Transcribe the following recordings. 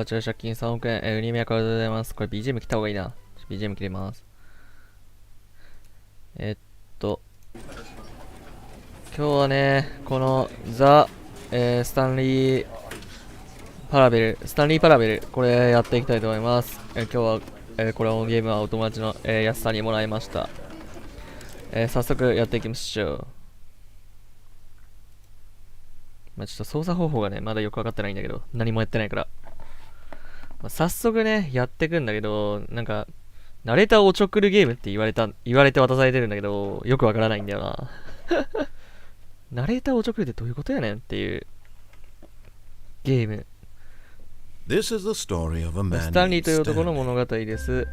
友達は借金3億円、売り目はからでございます。これ BGM 切った方がいいな。BGM 切れます。今日はね、このスタンリーパラベル、これやっていきたいと思います。今日は、これのゲームはお友達の、安さんにもらいました。早速やっていきましょう。まあ、ちょっと操作方法がね、まだよくわかってないんだけど、何もやってないから。まあ、早速ね、やっていくんだけど、なんか、ナレーターをおちょくるゲームって言われて渡されてるんだけど、よくわからないんだよな。ナレーターをおちょくるってどういうことやねんっていうゲーム。スタンリーという男の物語です。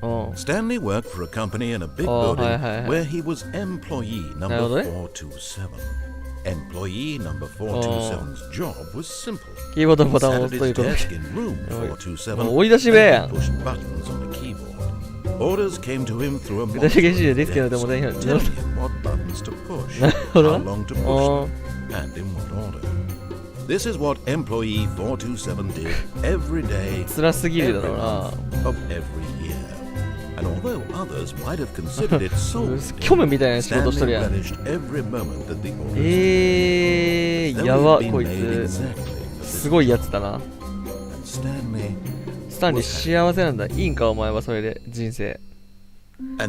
Stanley worked for a company in a big building where he was employee number 427. Employee number 427's job was simple. He sat at his desk in room 427 and pushed buttons on the keyboard. Orders came to him through a monitor telling him what buttons to push, how long to push them, and in what order. This is what employee 427 did every day, every month of every year.And although others might have considered it soul, Stanley relished every moment that the order やば、こいつすごいやつだな。スタンリー幸せなんだ。いいんかお前はそれで人生。奇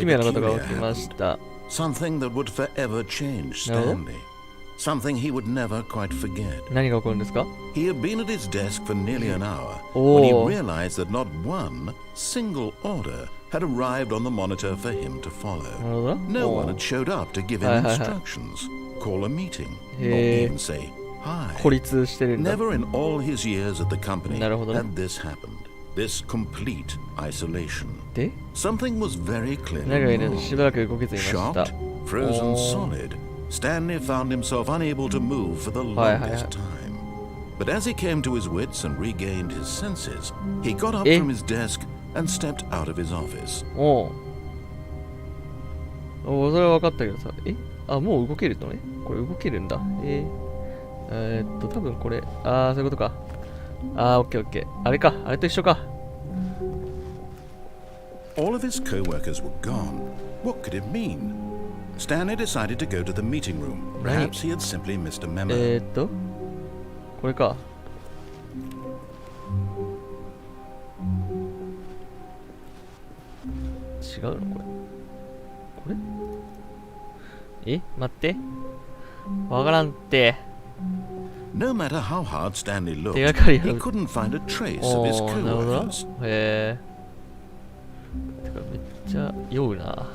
妙なことが起きました。Something that would forever change Stanley.Something he would never quite forget. 何が起こるんですか? He had been at his desk for nearly an hour when he realized that not one single order had arrived on the monitor for him to follow. No one had showed up to give him instructions, call a meeting, or even say hi. 孤立してるんだ。 Never in all his years at the company had this happened. This complete isolation. で? Something was very clearly wrong. しばらく動けずいました。 Shocked, frozen solid.Stanley found himself unable to move for the longest time. But as he came to his wits and regained his senses, he got up from his desk and stepped out of his office. それは分かったけどさ。もう動けるのね。これ動けるんだ。多分これ、そういうことか。オッケー。あれか、あれと一緒か。All of his co-workers were gone. What could it mean?Stanley decided to go to the meeting room. Perhaps he had simply missed a memo. これか。違うのこれ。待って。わからんって。No matter how hard Stanley looked, 手がかり he couldn't find a trace of his co-workers. てかめっちゃ酔うな。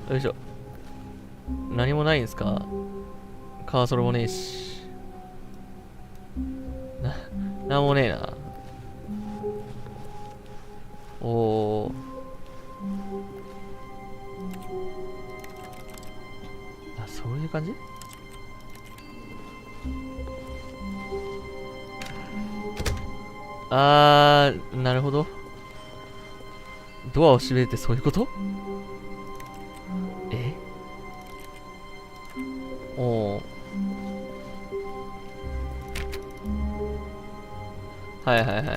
よいしょ。何もないんすか？カーソルもねえし。なんもねえな。そういう感じ？なるほど。ドアを閉めてそういうこと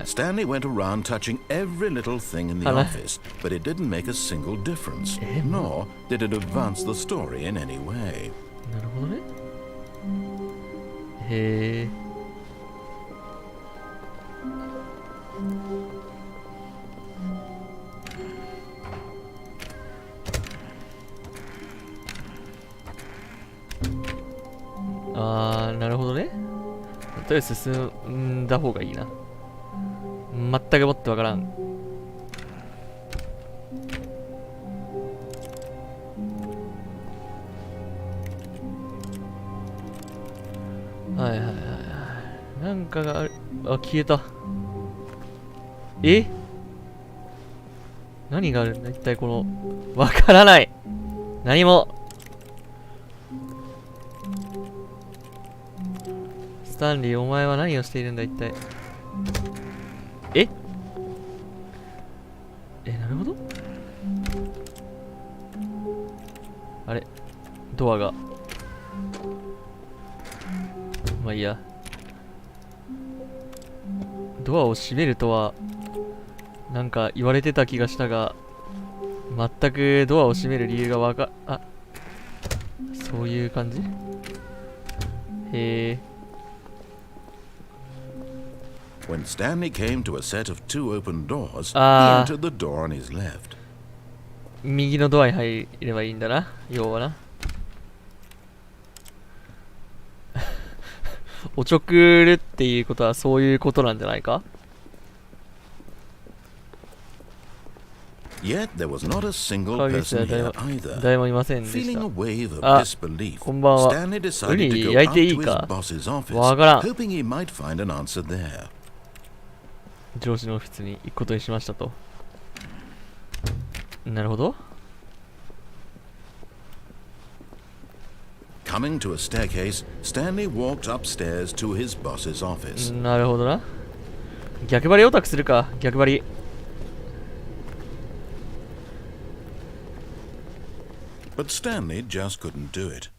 ？Stanley went around touching every little thing in the office, but it didn't make a single difference, nor did it advance the story in any way. なるほどね。へえ。なるほどね。とりあえず進んだ方がいいな。全くもってわからん。なんかがある。消えた。何があるんだ一体この。わからない。何も。スタンリー、お前は何をしているんだ一体。なるほど。あれドアが。まあいいや。ドアを閉めるとはなんか言われてた気がしたが、全くドアを閉める理由がそういう感じ。へえ。When Stanley came to a set of two open doors, he entered the door on his left. 右のドアに入ればいいんだな、要はな。おちょくるっていうことはそういうことなんじゃないか。Yet there was not a single person here either. 誰もいませんでし Feeling a た。wave of disbelief, こんばんは。 Stanley ウ decided to ニ go 焼い up ていい to his か boss's わからん。 office, hoping he might find an answer there. 上司のオフィスに行くことにしましたと。なるほど。Coming to a staircase, Stanley walked upstairs to his boss's office. なるほどな。逆張りオタクするか、逆張り。But Stanley just couldn't do it.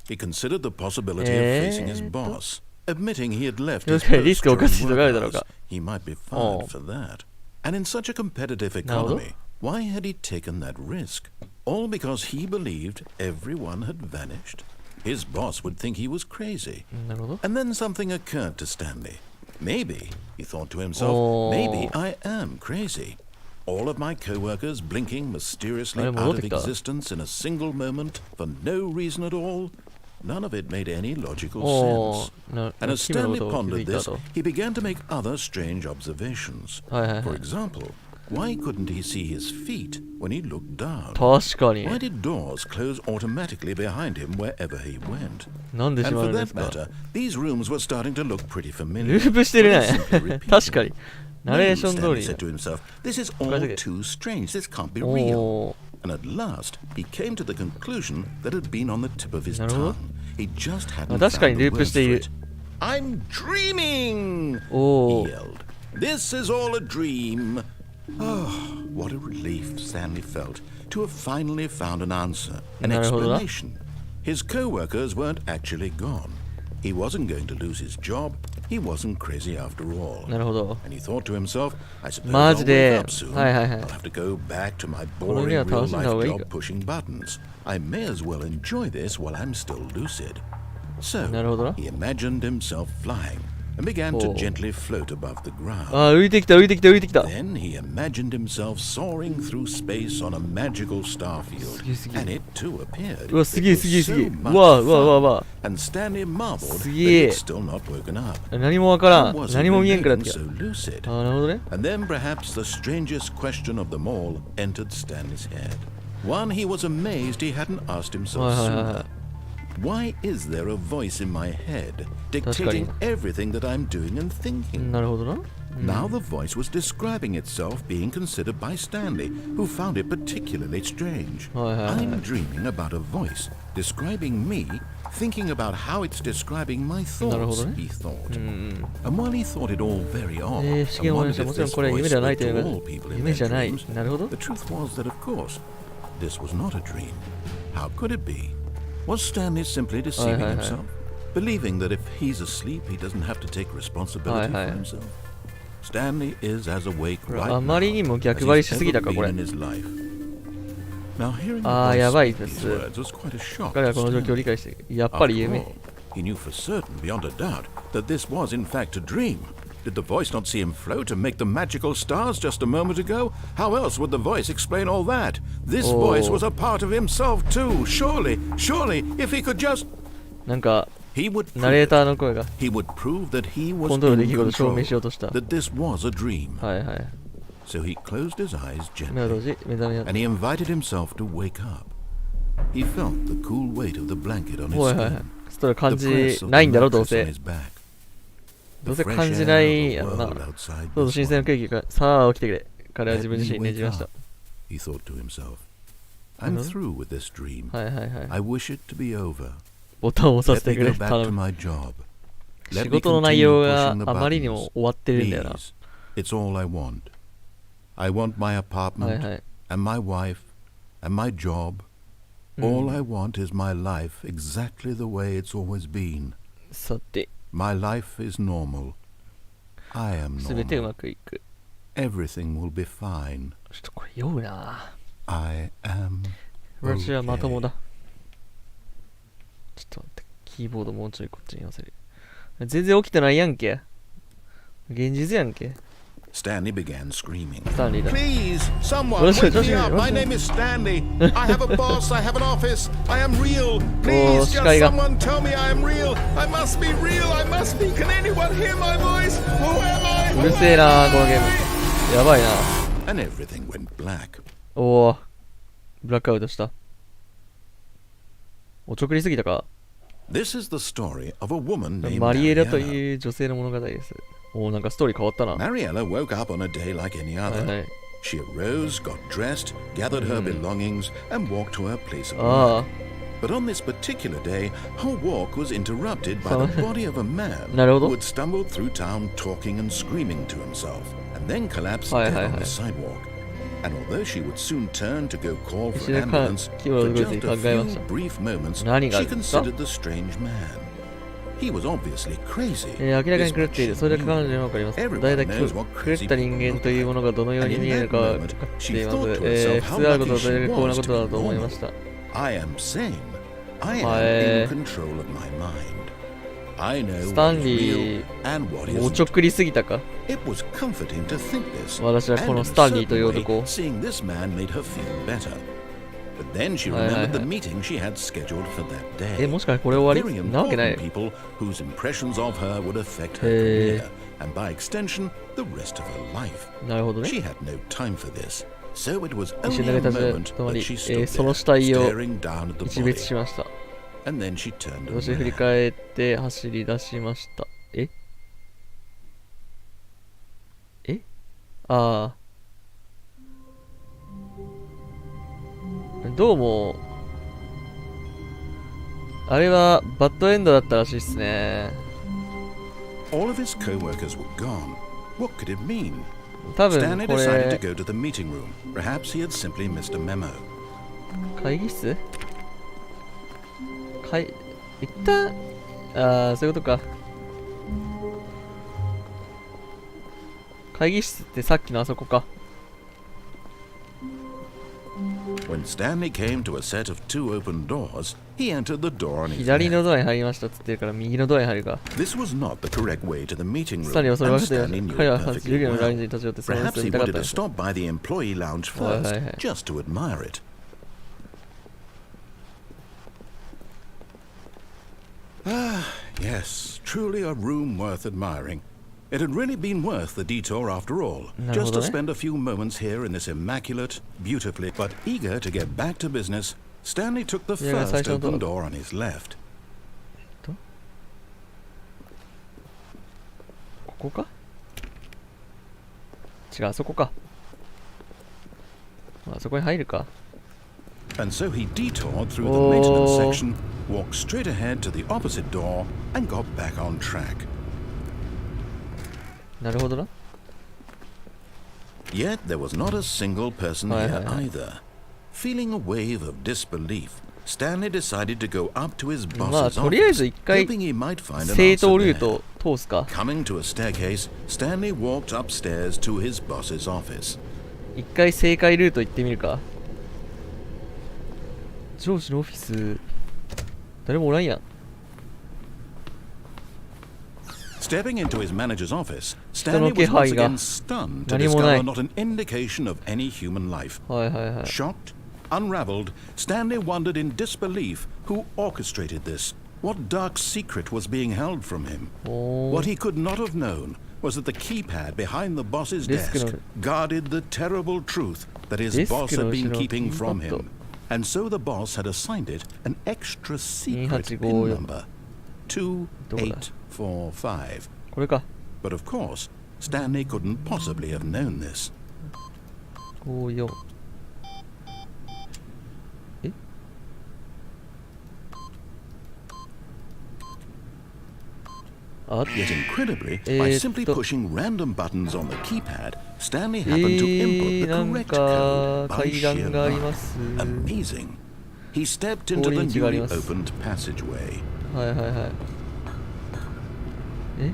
He considered the possibility of facing his boss, admitting he had left his post during work hours. He might be fired for that. And in such a competitive economy, why had he taken that risk? All because he believed everyone had vanished? His boss would think he was crazy. And then something occurred to Stanley. Maybe, he thought to himself, maybe I am crazy. All of my co-workers blinking mysteriously out of existence in a single moment for no reason at all. None of it made any logical sense. And as Stanley pondered this, he began to make other strange observations. For example, why couldn't he see his feet when he looked down? Why did doors close automatically behind him wherever he went? And for that matter, these rooms were starting to look pretty familiar. Stanley said to himself, this is all too strange, this can't be real. And at last, he came to the conclusion that had been on the tip of his tongue. He just hadn't found the words for it. I'm dreaming! He yelled. This is all a dream. Oh, what a relief Stanley felt to have finally found an answer, an explanation. His co-workers weren't actually gone. He wasn't going to lose his job. He wasn't crazy after all. And he thought to himself, I suppose I'll wake up soon. I'll have to go back to my boring real-life job pushing buttons. I may as well enjoy this while I'm still lucid. So, he imagined himself flying and began to gently float above the ground. Then he imagined himself soaring through space on a magical star field, and it too appeared. It was so much fun, and Stanley marveled that he'd still not woken up. How was he remaining so lucid? And then perhaps the strangest question of them all entered Stanley's head. One he was amazed he hadn't asked himself sooner. Why is there a voice in my head dictating everything that I'm doing and thinking? Now the voice was describing itself being considered by Stanley, who found it particularly strange. I'm dreaming about a voice describing me, thinking about how it's describing my thoughts, he thought. And while he thought it all very odd, and wondered if this voice spoke to all people in their dreams, the truth was that, of course, this was not a dream. How could it be? Was Stanley simply deceiving himself, believing that if he's asleep, he doesn't have to take responsibility for himself? Stanley is as awake right now as he's ever been in his life. Now hearing the voice speak these words was quite a shock to Stanley. After all, he knew for certain, beyond a doubt, that this was in fact a dream. Did the voice not see him float and make the magical stars just a moment ago? How else would the voice explain all that? This voice was a part of himself too. Surely, if he could just... He would prove that he was in control, that this was a dream. So he closed his eyes gently, and he invited himself to wake up. He felt the cool weight of the blanket on his skin, the press of the mattress on his back. どうせ感じないやろな。そう新鮮な空気がさあ起きてくれ。彼は自分自身にねじました。He thought to himself, I'm through with this dream. I wish it to be over. ボタンを押させてくれ。頼む。仕事の内容があまりにも終わってるんだよな。It's all I want. I want my apartment and my wife and my job. All I want is my life exactly the way it's always been. さて。My life is normal. I am すべてう normal. まくいく。 Everything will be fine. ちょっとこれ酔うな。 I am 私はまとも okay. だ。ちょっと待って、キーボードもうちょいこっちに寄せる。全然起きてないやんけ。現実やんけ。Stanley began screaming. スタンリーだ。 Please, someone wake me up. My name is Stanley. I have a boss. I have an office. I am real. Please, just someone tell me I am real. I must be real. I must be. Can anyone hear my voice? Who am I? うるせえな、このゲーム。やばいな。And everything went black. おお、ブラックアウトした。おちょくりすぎたか。 This is the story of a woman named マリエラと Mariella. いう女性の物語です。おお、なんかストーリー変わったな。 Mariella woke up on a day like any はい other. はい。 She arose, got dressed, gathered her belongings, and walked to her place of あ work. But on this particular day, her walk was interrupted by the body of a man なるほど。 who had stumbled through town talking and screaming to himself, and then collapsed はい dead はい on はい。 the sidewalk. And although she would soon turn to go call 一 for 瞬 an か ambulance, 気を for 動いて just 考 a えま few した。 brief moments, 何が she ですか？ considered the strange man. He was obviously crazy. 明らかに This 狂っている。 much それ she だけ彼 knew. 女にわかります。 Everyone 大体 knows what 狂 crazy った人 people 間 look というものがどのよう like. に And 見 in える that か分 moment, かって she いま thought す。 to herself 普 how 通であること lucky はどれ she だけ幸運な was こ to とだ be と思いま born. した。 I am sane. I am はい。 in control of my mind. I know スタ what ン is リ real ー、 and what おちょ isn't. くりすぎたか。 It was comforting to think this. 私は And こ in の a スタンリーという certain way, 男を。 seeing this man made her feel better. But then she はいはいはい。 remembered the meeting she had scheduled for that え、 day. もしかしてこれ終わ Very りなわけない important。people whose impressions of her would affect her へ career, and by extension, the rest of her life. なるほどね。 She had no time for this, so it was 一瞬 only だ a け立ち moment 止ま that り、 she stood その there, 死体を staring down at the 一別 body, しました。 and then she turned そして振り and ran. 返って走り出しました。えああ。どうも、あれはバッドエンドだったらしいっすね。 All of his co-workers were gone. What could it mean? 多分 Stanley こ decided to れ、 go to the meeting room. Perhaps he had simply missed a memo. 会議室一旦、ああ、そういうことか。会議室ってさっきのあそこか。 When Stanley came to a set of two open doors, he entered the door on his 左の left. ドアに入りましたっつってるから右のドアに入るか。 This was not the correct way to the meeting スタンリー room, はそれ and 分かってい Stanley ました。 knew 彼 it は授 perfectly 業のライン well. に立ち寄ってその様子 Perhaps を he 見たかっ wanted た to です。 stop by the employee lounge Right, first, right. just to admire it. Ah, yes, truly a room worth admiring. It had really been worth the detour after all, just to spend a few moments here in this immaculate, beautifully, but eager to get back to business, Stanley took the Yeah, first I open don't- door on his left. ここか違う、あそこか。あそこに入るか。 And so he detoured through the maintenance section, walked straight ahead to the opposite door, and got back on track. なるほどな。 Yet there was not a single person here either. Feeling a wave of disbelief, Stanley decided to go up to his まあ、 boss's とりあえず office, 一回 hoping he might find an 正当 answer ルー there. ト通すか。 Coming to a staircase, Stanley walked upstairs to his boss's office. 一回正解ルート行ってみるか。上司のオフィス、誰もおらんやん。 Stepping into his manager's office, Stanley was 気配 once が again stunned to 何もない。 discover not an indication of any human life. はいはいはい。 Shocked, unraveled, Stanley wondered in disbelief who orchestrated this. What dark secret was being held from him? おー What he could not have known was that the keypad behind the boss's Desk deskの- guarded the terrible truth that his デスク boss の had 後 been ろ keeping from キーパッド。 him. And so the boss had assigned it an extra secret 2854 pin number. どこだ？ 2845. これか。 But of course, Stanley couldn't possibly have known this. 54。えあ Yet incredibly, by simply pushing random buttons on the keypad, Stanley happened to input the なん correct か code by 階 sheer 段があり luck. ます。 Amazing. He stepped into the 通り道があり newly ます。 opened passageway. はいはいはい。え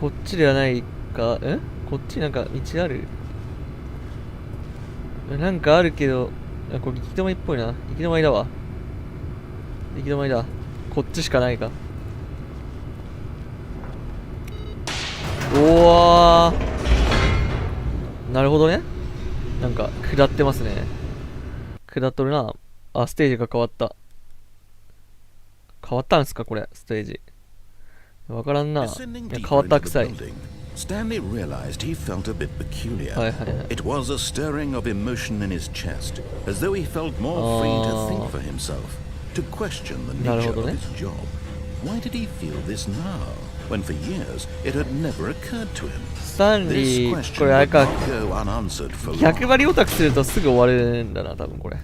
こっちではないか。こっちなんか道ある？なんかあるけど、これ行き止まりっぽいな。行き止まりだわ。行き止まりだ。こっちしかないか。おー、なるほどね。なんか下ってますね。下っとるな。あ、ステージが変わった。変わったんすかこれ、ステージ。わからんな。いや、変わったくさい。Stanley realized he felt a bit peculiar. It was a stirring of emotion in his chest, as though he felt more free to think for himself, to question the nature of his job. Why did he feel this now, when for years it had never occurred to him? スタンリー、これあれか。100割オタクするとすぐ終わるんだな、多分これ。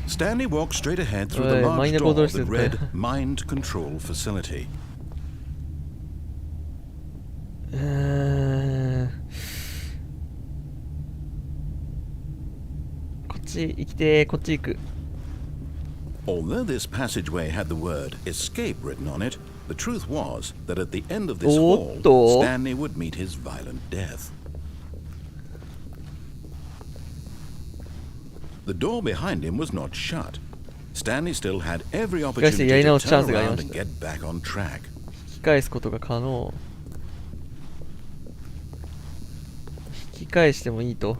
Stanley walked straight ahead through the large door that read Mind Control Facility. こっち行きてー、こっち行く。Although this passageway had the word escape written on it, the truth was that at the end of this hall, Stanley would meet his violent death. The door behind him was not shut. Stanley still had every opportunity to turn around and get back on track. 引き返すことが可能。引き返してもいいと。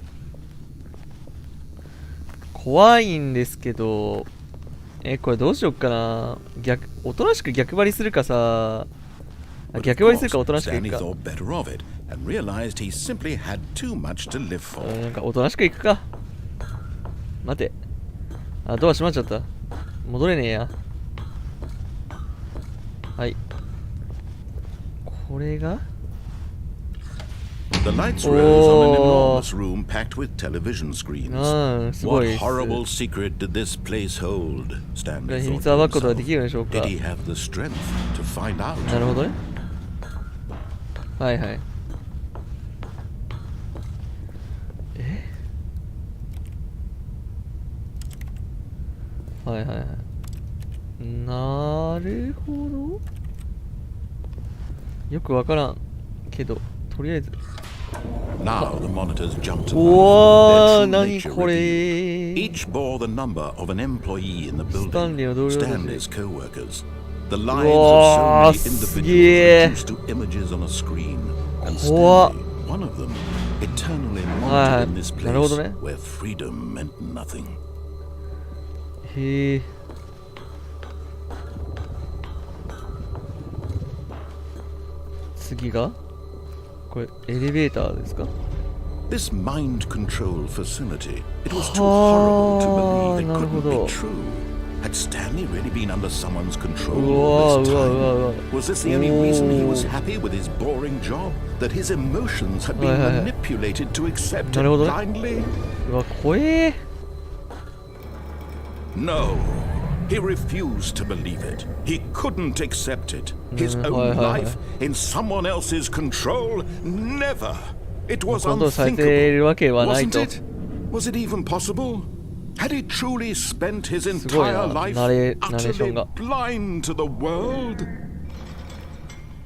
怖いんですけど、これどうしよっかな。おとなしく逆張りするかさ。逆張りするかおとなしくいくか。なんかおとなしくいくか。待て。あ、ドア閉まっちゃった。戻れねえや。はい。これがThe lights rose on an enormous room packed with television screens. What horrible secret did this place hold? Stanley thought to himself. Did he have the strength to find out? なるほどね。はいはい。はいはいはい。なるほど。よくわからんけど、とりあえず。Now the monitors jumped to life. Their true nature revealed. Each bore the number of an employee in the building. Stanley's co-workers. The lines of so many individuals reduced to images on a screen. And Stanley, one of them, eternally monitored in this place where freedom meant nothing. へえ。次がこれエレベーターですか？ This mind control facility, it was too horrible to believe it couldn't be true. Had Stanley really been under someone's control all this time? Was this the only reason he was happy with his boring job? That his emotions had been manipulated to accept it blindly? うわ、怖え。No, he refused to believe it. He couldn't accept it. His own life in someone else's control? Never. It was unthinkable, wasn't it? Was it even possible? Had he truly spent his entire life utterly blind to the world?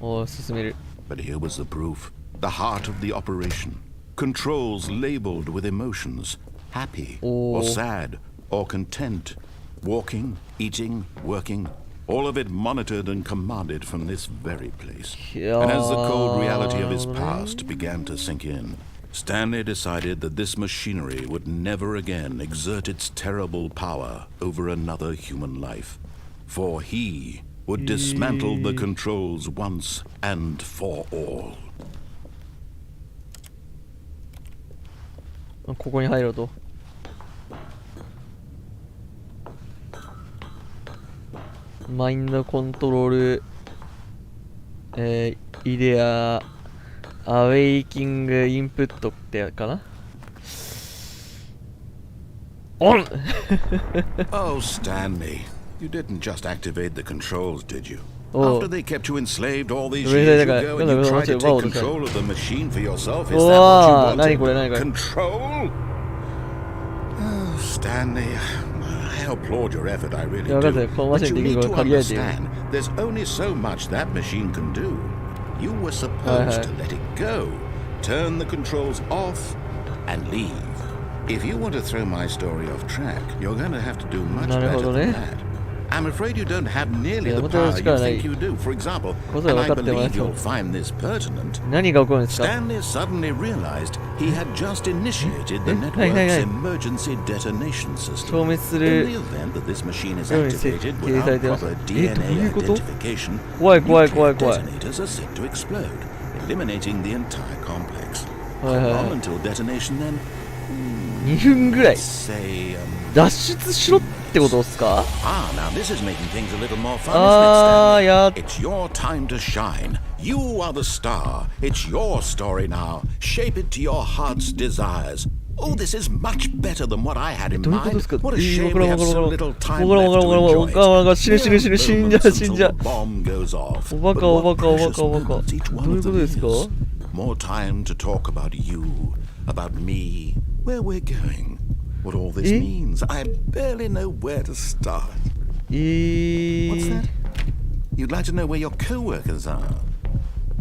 But here was the proof. The heart of the operation. Controls labeled with emotions. Happy or sad or content, walking, eating, working, all of it monitored and commanded from this very place. And as the cold reality of his past began to sink in, Stanley decided that this machinery would never again exert its terrible power over another human life, for he would dismantle the controls once and for all. ここに入ろうと。マインドコントロール、イデア、アウェイキングインプットってやかな。オンOh, Stanley, you didn't just activate the controls, did you? After they kept you enslaved all these years ago and you tried to take control of the machine for yourself, is that what you wanted? Control? Oh, Stanley, I applaud your effort, I really do. But you need to understand there's only so much that machine can do. You were supposed to let it go, turn the controls off, and leave. If you want to throw my story off track, you're going to have to do much better than that. I'm afraid you don't have nearly the power you think you do. For example, and I believe you'll find this pertinent, Stanley suddenly realized he had just initiated the network's emergency detonation system. In the event that this machine is activated without proper DNA identification, nuclear detonators are set to explode, eliminating the entire complex. How long until detonation then? 2分ぐらい脱出しろってことですか？ now this is making things a little more fun, isn't it, Stanley? It's your time to shine. You are the star. It's your story now. Shape it to your heart's desires. Oh, this is much better than what I had in mind. What a shame we have so little time left to enjoy it. The bomb goes off. But what precious moments each one of them is. More time to talk about you, about me, where we're going, what all this means. I barely know where to start. What's that? You'd like to know where your co-workers are?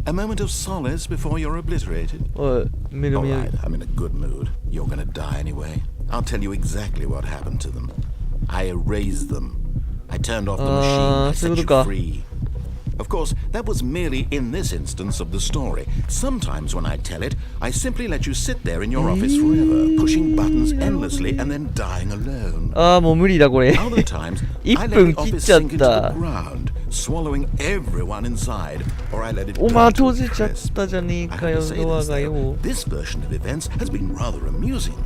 A moment of solace before you're obliterated? All right, I'm in a good mood. You're gonna die anyway. I'll tell you exactly what happened to them. I erased them. I turned off the machine. I set you free. Of course, that was merely in this instance of the story. Sometimes when I tell it, I simply let you sit there in your office forever, pushing buttons endlessly and then dying alone. Other times, I let the office sink into the ground, swallowing everyone inside, or I let it burn to a crisp. I have to say this, though, this version of events has been rather amusing.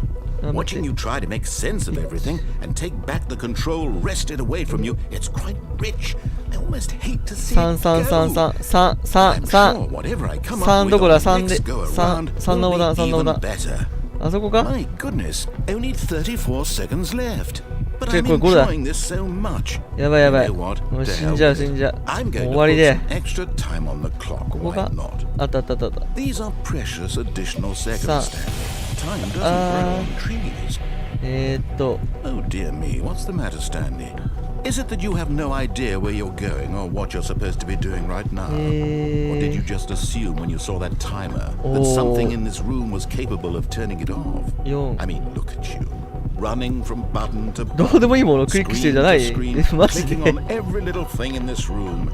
Watching you try to make sense of everything and take back the control wrested away from you, it's quite rich. I almost hate to see it go. I'm sure whatever I come up with on the next go around will be even better. My goodness, only 34 seconds left. But I'm enjoying this so much. You know what? To hell with it. I'm going to put some extra time on the clock. Why not? These are precious additional seconds, Stanley. Time doesn't grow on trees. Oh dear me, what's the matter, Stanley? Is it that you have no idea where you're going or what you're supposed to be doing right now? Or did you just assume when you saw that timer that something in this room was capable of turning it off? I mean, look at you. Running from button to button, screen to screen, clicking on every little thing in this room.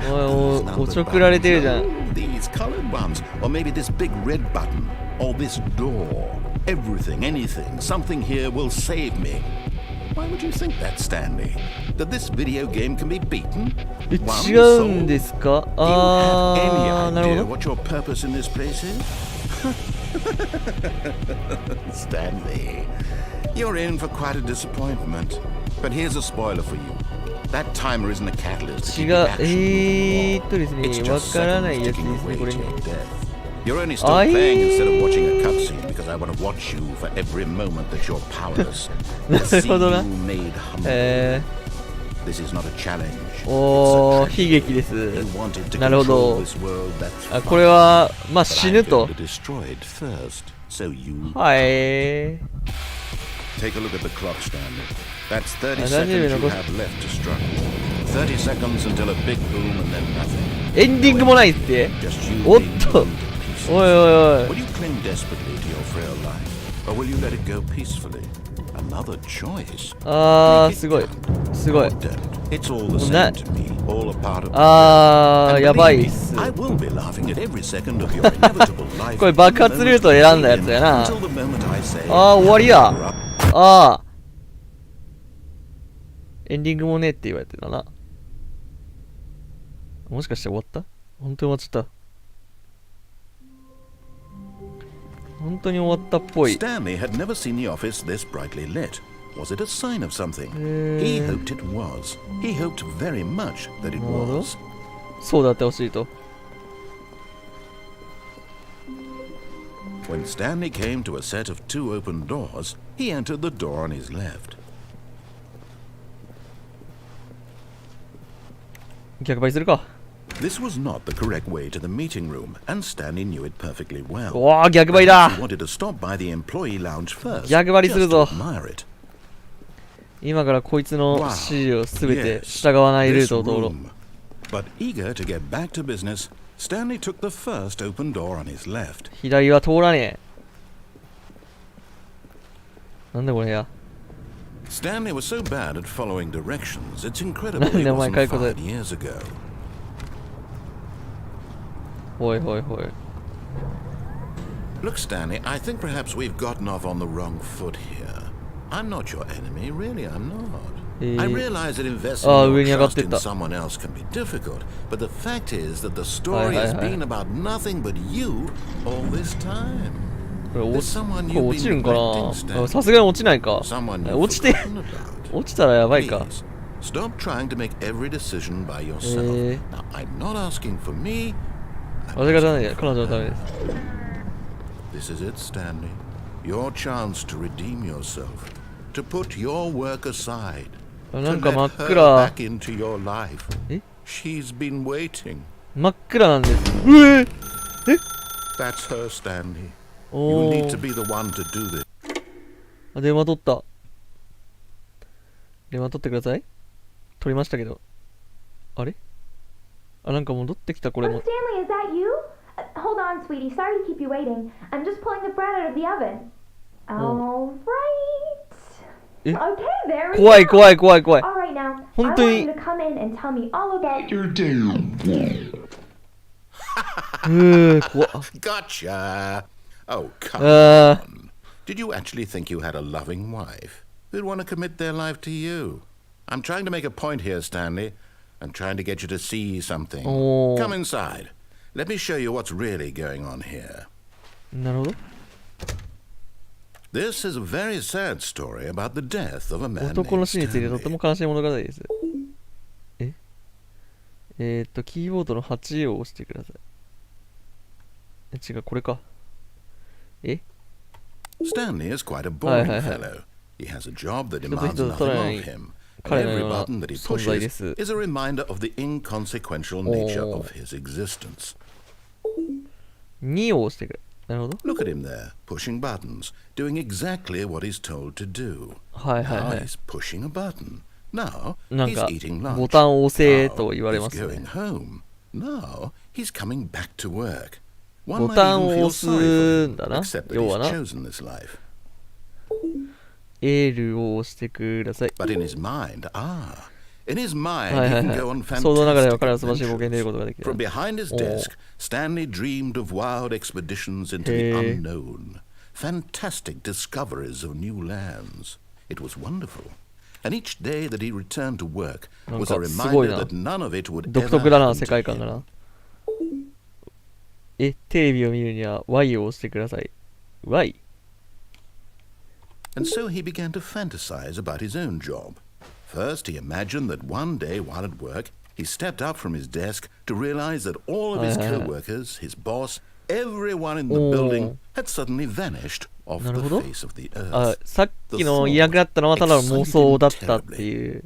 These colored ones, or maybe this big red button, or this door. Everything, anything, something here will save me. Why would you think that, Stanley? That this video game can be beaten? One soul? Do you have any idea what your purpose in this place is? Stanley, you're in for quite a disappointment. But here's a spoiler for you. That timer isn't a catalyst to keep the action. It's just seconds ticking away to your death. You're only still playing instead of watching a cutscene because I want to watch you for every moment that you're powerless. See you made humble. This is not a challenge. おー、悲劇です。なるほど。あ、これはまあ死ぬと。はい。Take a look at the clock, Stanley. That's 30 seconds you have left to struggle. 30 seconds until a big boom and then nothing. エンディングもないって。おっと。おいおいおい。Will you cling desperately to your frail life, or will you let it go peacefully? Another choice. あー、すごい。すごい。It's all the same to me, all a part of あー、やばいっす。I will be laughing at every second of your inevitable life. これ爆発ルート選んだやつやな。あー、終わりや。あー。エンディングもねって言われてたな。もしかして終わった？本当に終わっちゃった。本当に終わったっぽい。Stanley had never seen the office this brightly lit. Was it a sign of something? He hoped it was. He hoped very much that it was. そうだってほしいと。When Stanley came to a set of two open doors, he entered the door on his left. 逆張りするか。This was not the correct way to the meeting room, and Stanley knew it perfectly well. おー、逆張りだ。He wanted to stop by the employee lounge first. 逆張りするぞ。 Just to admire it. 今からこいつの指示をすべて従わないルートを通ろう。But eager to get back to business, Stanley took the first open door on his left. 左は通らねえ。なんでこれや。Stanley was so bad at following directions, it's incredible he wasn't 5 years ago. ほいほいほい。Look, Stanley, I think perhaps we've gotten off on the wrong foot here. I'm not your enemy, really, I'm not. I realize that investing your trust in someone else can be difficult, but the fact is that the story has been about nothing but you all this time. これ落ちるんかな。さすがに落ちないか。落ちたらやばいか。Stop trying to make every decision by yourself. Now, I'm not asking for me. 私がじゃないや、彼女のためです。This is it, Stanley. Your chance to redeem yourself, to put your work aside, to let her back into your life. She's been waiting. 真っ暗なんです。That's her, Stanley. You need to be the one to do this. 電話取った。電話取ってください。取りましたけど。あれ？あ、なんか戻ってきたこれも。Stanley, is that you? Hold on, sweetie. Sorry to keep you waiting. I'm just pulling the bread out of the oven. All right. Okay, there we go. 怖い怖い怖い怖い。All right now. 本当に。I want you to come in and tell me all about your day. 怖っ。Gotcha. Oh, come on. Did you actually think you had a loving wife who'd want to commit their life to you? I'm trying to make a point here, Stanley. I'm trying to get you to see something. Come inside. Let me show you what's really going on here. なるほど。This is a very sad story about the death of a man 男の死についてと named ても悲しい物語です。キーボードの8を押してください。違う、これか。Stanley is quite a boring fellow. He has a job that demands nothing of him. And every button that he pushes is a reminder of the inconsequential nature of his existence. 2を押してくれ。なるほど。Look at him there, pushing buttons, doing exactly what he's told to do. はいはいは Now い。 he's pushing a button. Now なん he's か eating lunch. ボタンを押せと Now 言われ he's ますね。 going home. Now he's coming back to work. One ボ might タン even を feel 押す sorry for ん him, だな。 except that 要 he's はな。chosen this life. エールを押してください。 But in his mind, in his mind, he can go on 想像の中では fantastic 彼は素晴らしい冒険に出る adventures. ことができる。 From behind his desk, Stanley dreamed of wild expeditions into the unknown, fantastic discoveries of new lands. It was wonderful. And each day that he returned to work was a reminder that none of it would 独 ever 特だな、 happen 世 to 界観が him. な。テレビを見るには Y を押してください。Y? And so he began to fantasize about his own job. First, he imagined that one day while at work, he stepped up from his desk to realize that all of his co-workers, his boss, everyone in the building had suddenly vanished off the face of the あ、 earth. さっきのいなくなったのはただの妄想だったっていう。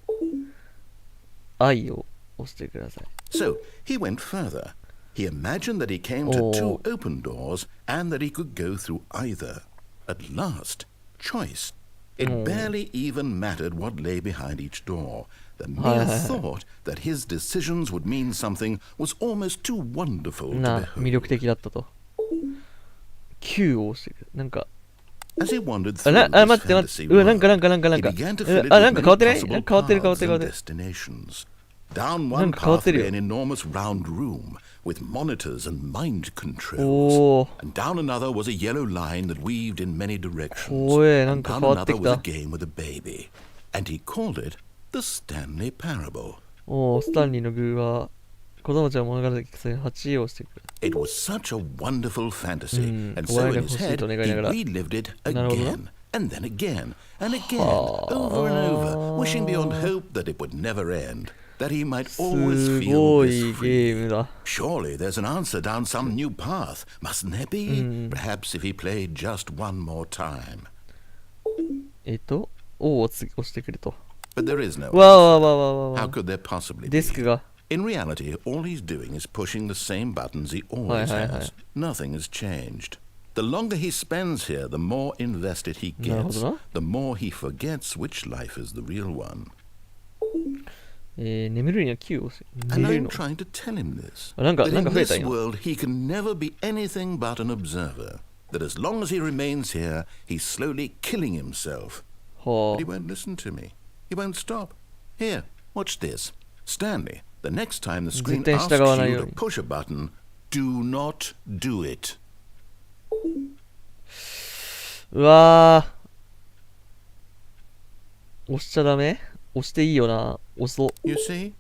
愛を押してください。 So he went further. He imagined that he came to two open doors and that he could go through either. At last, choice. It barely even mattered what lay behind each door. The mere thought that his decisions would mean something was almost too wonderful to 魅 behold. 力的だったと。9を押してくる。なんか、 As he wandered あ、through 待 this って待って。 fantasy うわ、なん world, かなんかなんかなん he か。 began to fill it あ、 with なんか many 変わってない？ possible なんか変わってる変わっ paths てる変わ and ってる。 destinations. Down one なんか変わって path る lay よ。 an enormous round room with monitors and mind お controls. ー。 And down another was a yellow line that weaved in many directions. 怖え、なん And か down 変わって another き was a た。 game with a baby. And he called it the Stanley Parable. おー、スタンリーの具は、子供たちは物語聞かせ8を押してくる。It was such a wonderful fantasy. And 終わ so りが in 欲 his しい head, と願い he ながら。 relived it なるほどな。 again. And then again, and again, over and over, wishing beyond hope that it would never end, that he might す always feel ご this い free. ゲームだ。 Surely there's an answer down some new path, mustn't there be? Perhaps if he played just one more time. O を押してくると。 But there is no わあ answer. わあわあわあわ How あ。 could there possibly デスク be? が。 In reality, all he's doing is pushing the same buttons he always Hi. has. Nothing has changed. The longer he spends here, the more invested he なるほ gets, どな。 the more he forgets which life is the real one. 眠るには9をし、寝 And れる I'm の。trying to tell him this. なんか That 増 in えた this 今。 world he can never be anything but an observer. That as long as he remains here, he's slowly killing himself. は But he won't listen to me. He won't stop. Here, watch this. Stanley, the next time the screen 絶対 asks 従わない you よう to に。 push a button, do not do it. うわー。押しちゃダメ？押していいよな。押そう。You see?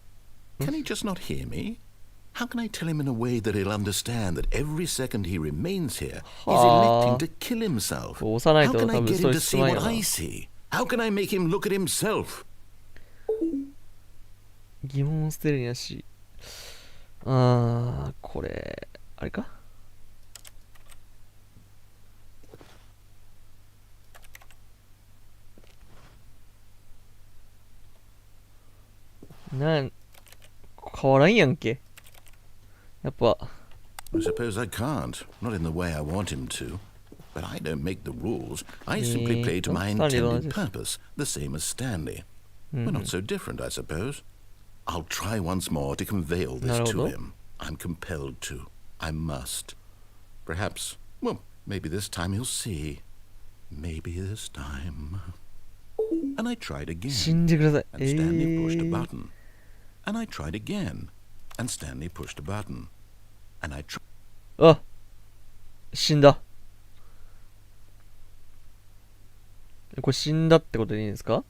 Can he just not hear me? How can I tell him in a way that he'll understand that every second he remains here, he's electing to kill himself? 押さない How と can 多 I 分 get ス him トレ to ス see ない what よな。 I see? How can I make him look at himself? 疑問を捨てるにはし。これ、あれか変わらんやんけ。やっぱ。I suppose I can't, not in the way I want him to. But I don't make the rules. I simply play to my intended purpose, the same as Stanley. We're not so different, I suppose. I'll try once more to convey all this to him. I'm compelled to. I must. Perhaps, well, maybe this time he'll see. Maybe this time. And I tried again. 死んでください。 And Stanley pushed a button. And I tried again. And Stanley pushed a button. And I tried. あ、死んだ。これ死んだってことでいいんですか？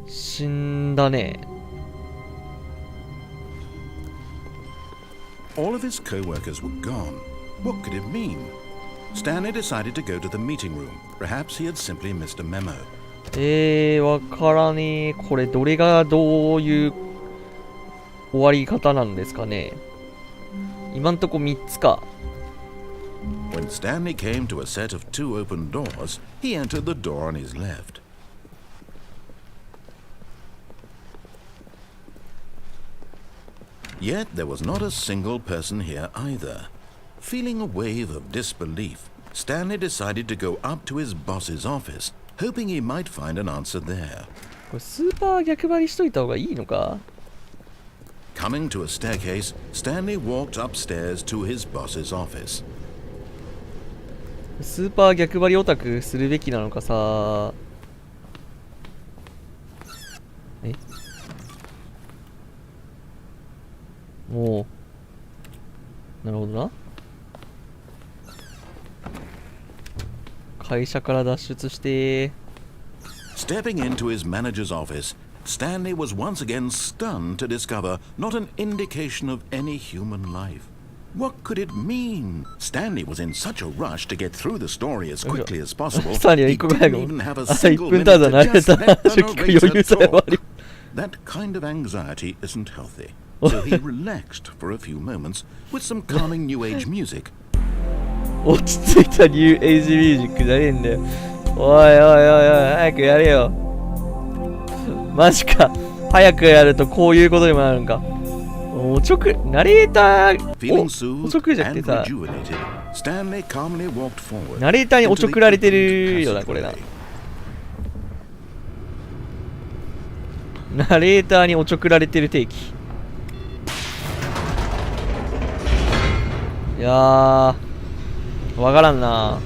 死んだね。All of his co-workers were gone. What could it mean? Stanley decided to go to the meeting room. Perhaps he had simply missed a memo. わからねえ。これどれがどういう終わり方なんですかね。今んとこ3つか。When Stanley came to a set of 2 open doors, he entered the door on his left. Yet there was not a single person here either. Feeling a wave of disbelief, Stanley decided to go up to his boss's office, hoping he might find an answer there. これスーパー逆張りしといた方がいいのか？ Coming to a staircase, Stanley walked upstairs to his boss's office. スーパー逆張りオタクするべきなのかさ。おう。なるほどな。会社から脱出して。Stepping into his manager's office, Stanley was once again stunned to discover not an indication of any human life. What could it mean? Stanley was in such a rush to get through the story as quickly as possible. He didn't even have a single minute to just let the narrator talk. That kind of anxiety isn't healthy. So he relaxed for a few moments with some calming new age music. 落ち着いたニューエイジミュージックじゃねえんだよ。おいおいおいおい、早くやれよ。マジか。早くやるとこういうことにもなるんか。おちょく、ナレーター、おちょくじゃなくてさ、ナレーターにおちょくられてるよな、これな。ナレーターにおちょくられてる定期。いやー、わからんな。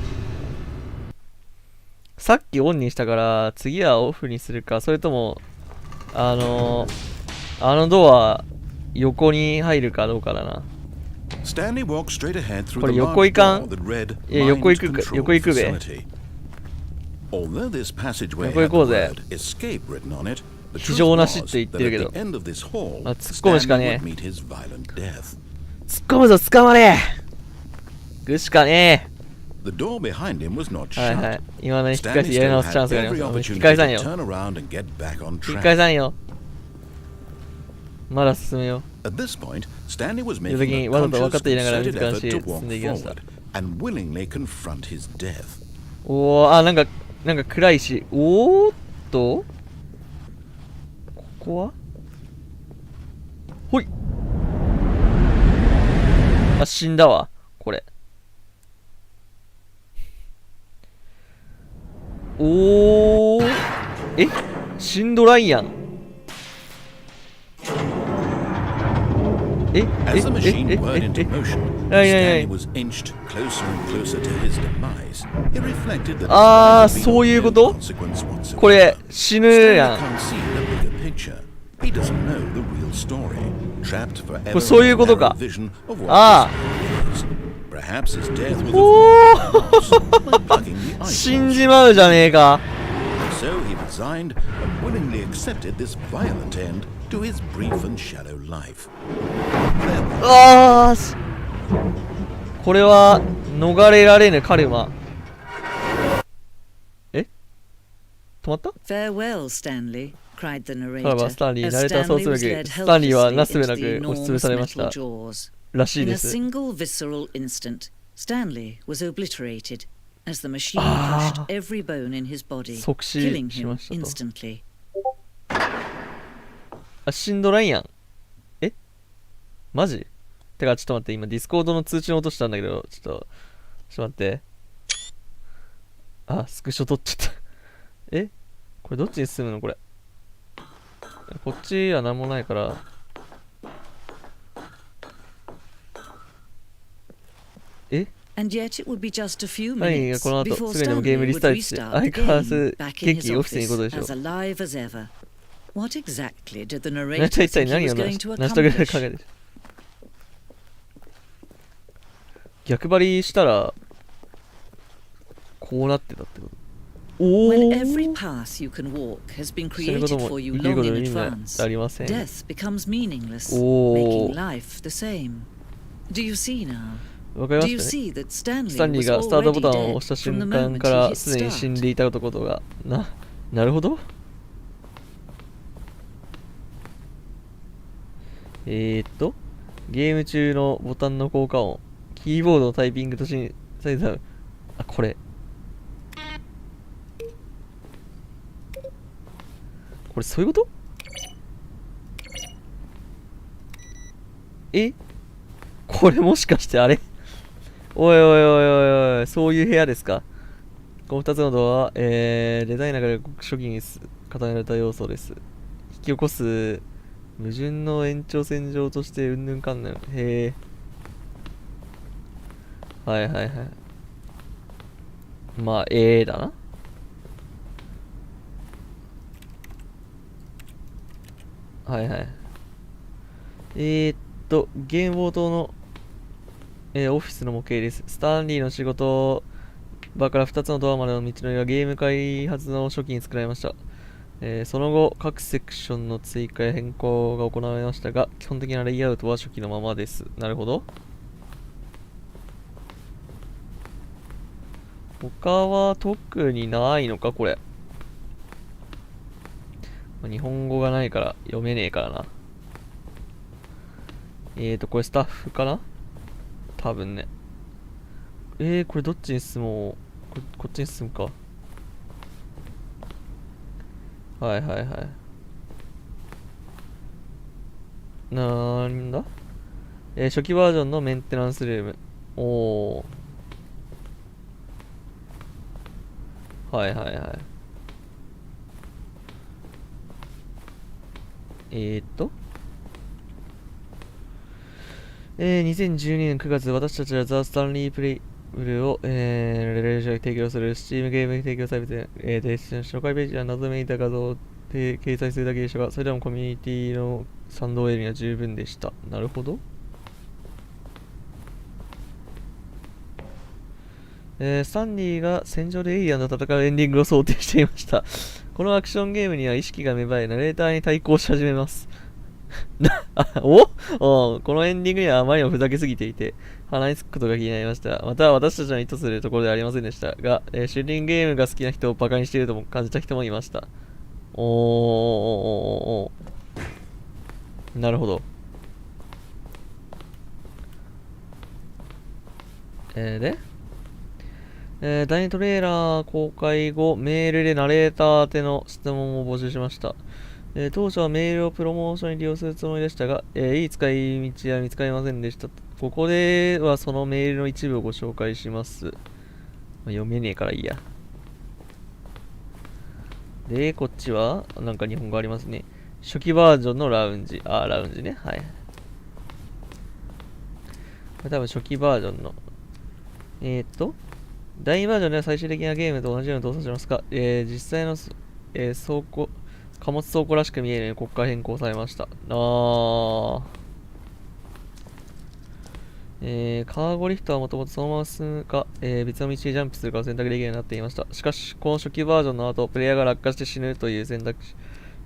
さっきオンにしたから、次はオフにするか、それとも、あのドア、横に入るかどうかだな。これ横行かん？いや、横行くべ。横行こうぜ。非常なしって言ってるけど。突っ込むしかねえ。突っ込むぞ、捕まれ！ぐしかねえ。はいはい。今の引き返しやり直すチャンスがあります。引き返さんよ。引き返さんよ。まだ進めよう。時にわざと分かっていながら自らし進んでいきました。おー、あ、なんか暗いし。おーっとここはほい。あ、死んだわ。これ。おー。え？死んどらんやん。As the machine whirred into motion, Stanley was inched closer and closer to his demise. He reflected thatそういうこ no と consequence whatsoever. これ死ぬ Stanley やん。 can't see the bigger picture. He doesn't know the real story. Trapped forever これそういうことか。 in the narrow vision of what his is. Perhaps his death was like plugging the 死ん eyeballs. じまうじゃねえか。 So he resigned and willingly accepted this violent end to his brief and shallow life. これは逃れられぬカルマ。止まった？ Farewell, Stanley, cried the さらば narrator, スタンリー、 as ナレーター操 Stanley 作 was 力。 led スタンリーは helplessly なすべ into な the く押しつぶ enormous されまし metal た。 jaws. らしい In で a す。 single visceral instant, Stanley was obliterated as the machine crushed every bone in his body, 即死 killing し him ましたと。 instantly. 死んどらんやん。マジ？てかちょっと待って、今ディスコードの通知の音したんだけど、ちょっと待って。スクショ撮っちゃった。これどっちに進むのこれ。こっちはなんもないから。And yet it would be just a few はい、 minutes この後 before すぐにでもゲーム Stanley リス would タートして、 restart 相 the 変わら game ず back in 元 his 気オフィスにいることで office しょ as alive as ever. What exactly did the う。narrator 一体 think he 何 was を going to 成し遂げられる accomplish? かげる。逆張りしたらこうなってたってこと。When every path you can walk has been そういうこ created とも for 生 you きるこ long と in の意味は advance, ありません。 death becomes meaningless, お making ー、 life the same. Do you see now? わかり Do ま you したね。 see that スタ Stanley ンリー was がスタートボ already タンを dead 押した from 瞬 the 間 moment か he ら hit すでに死ん start? でいたことがなるほど。ゲーム中のボタンの効果音、キーボードのタイピングとしサイズ、これそういうこと？これもしかしてあれ？おいおいおいおいおい、そういう部屋ですか？この2つのドアは、デザイナーから初期に固められた要素です。引き起こす矛盾の延長線上としてうんぬんかんぬん。へえ。はいはいはい。まあ、だな。はいはい。ゲーム冒頭の、オフィスの模型です。スタンリーの仕事場から2つのドアまでの道のりはゲーム開発の初期に作られました。その後、各セクションの追加や変更が行われましたが、基本的なレイアウトは初期のままです。なるほど。他は特にないのか、これ。日本語がないから読めねえからな。これスタッフかな？多分ね。これどっちに進もう？こっちに進むか。はいはいはい。なんだ？初期バージョンのメンテナンスルーム。おー。はいはいはい。2012年9月、私たちはザ・スタンリー・プレイブルを、レレーションに提供する Steam ゲーム提供サービスで、紹介ページや謎めいた画像を掲載するだけでしたが、それでもコミュニティの賛同を得るには十分でした。なるほど。スタンリーが戦場でエイリアンと戦うエンディングを想定していました。このアクションゲームには意識が芽生え、ナレーターに対抗し始めます。このエンディングにはあまりにもふざけすぎていて、鼻につくことが気になりました。また私たちの意図するところではありませんでしたが、シューティングゲームが好きな人をバカにしているとも感じた人もいました。なるほど。第2トレーラー公開後、メールでナレーター宛ての質問を募集しました。当初はメールをプロモーションに利用するつもりでしたが、いい使い道は見つかりませんでした。ここではそのメールの一部をご紹介します。読めねえからいいや。で、こっちはなんか日本語ありますね。初期バージョンのラウンジ。ラウンジね。はい。これ多分初期バージョンの。第2バージョンでは最終的なゲームと同じように動作しますが、実際の、貨物倉庫らしく見えるようにここから変更されました。カーゴリフトはもともとそのまま進むか、別の道にジャンプするかを選択できるようになっていました。しかし、この初期バージョンの後、プレイヤーが落下して死ぬという選択肢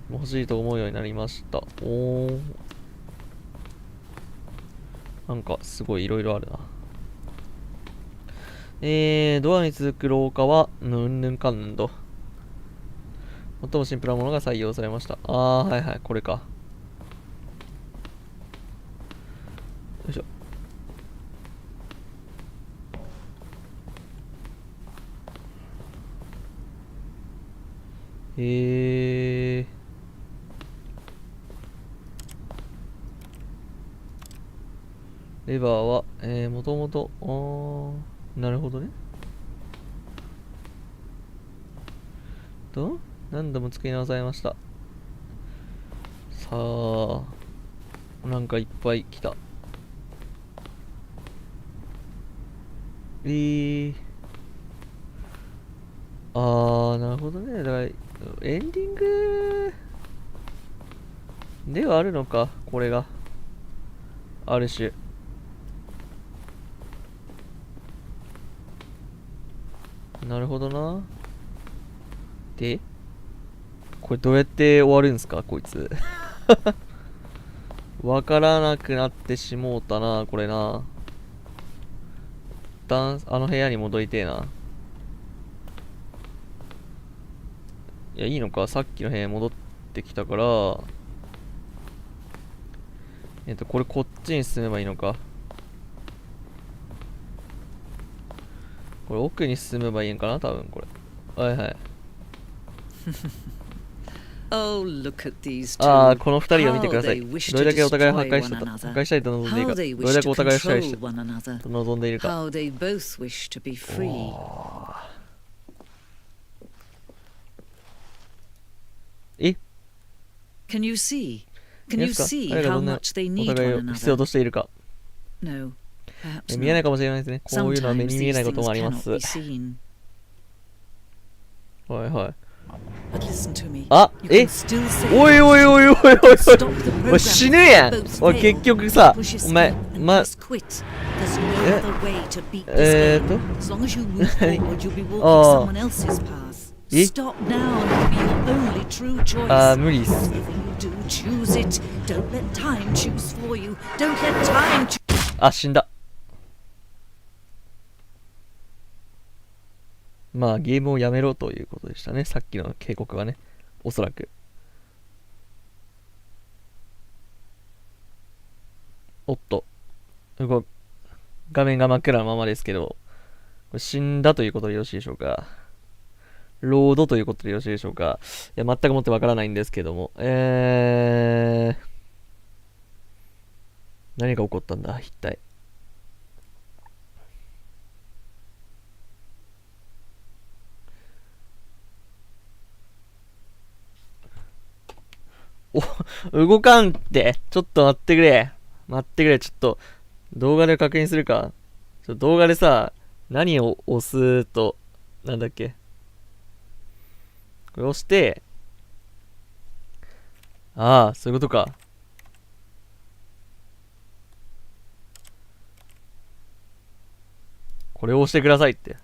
も欲しいと思うようになりました。なんか、すごいいろいろあるな。ドアに続く廊下は、うんぬんかんど。最もシンプルなものが採用されました。はいはい、これか。よいしょ。レバーは、もともと、なるほどね。何度も作り直されました。さあ、なんかいっぱい来た。なるほどね。だから、エンディングではあるのか、これが。ある種。なるほどな。で、これどうやって終わるんすか、こいつ。わからなくなってしもうたな、これな。一旦、あの部屋に戻りてえな。いや、いいのか、さっきの部屋に戻ってきたから、これこっちに進めばいいのか。これ奥に進めばいいのかな、多分これ。はいはい。Oh, look at these two. この二人を見てください。どれだけお互いを破壊したいと望んでいるか。どれだけお互いを支配したいと望んでいるか。How they both wish to be free. え Can you see? Can you see how much they お need 互い one を必要 another? としているか。 No, perhaps 見えない not. かもしれないですね。こういうのは目 Sometimes に見え these ないこと things もありま cannot す。 be seen. はいはい。But listen to me. あ、 You え can still save おいおいおいおいおい Stop the おい program. 死ぬやん Both おい fail. 結局さ Push お前 escape and ま press quit. There's no other way to beat this game. As long as you move forward, you'll be walking someone else's path. え Stop now and it'll be your only true choice. 無理っす Whatever you do, choose it. Don't let time choose for you. Don't let time choose. 死んだ。まあゲームをやめろということでしたね。さっきの警告はね。おそらく。おっと。画面が真っ暗なままですけど、これ死んだということでよろしいでしょうか。ロードということでよろしいでしょうか。いや、全くもってわからないんですけども。何が起こったんだ、一体。動かんって。ちょっと待ってくれ。待ってくれ。ちょっと、動画で確認するか。動画でさ、何を押すと、なんだっけ。これ押して、そういうことか。これを押してくださいって。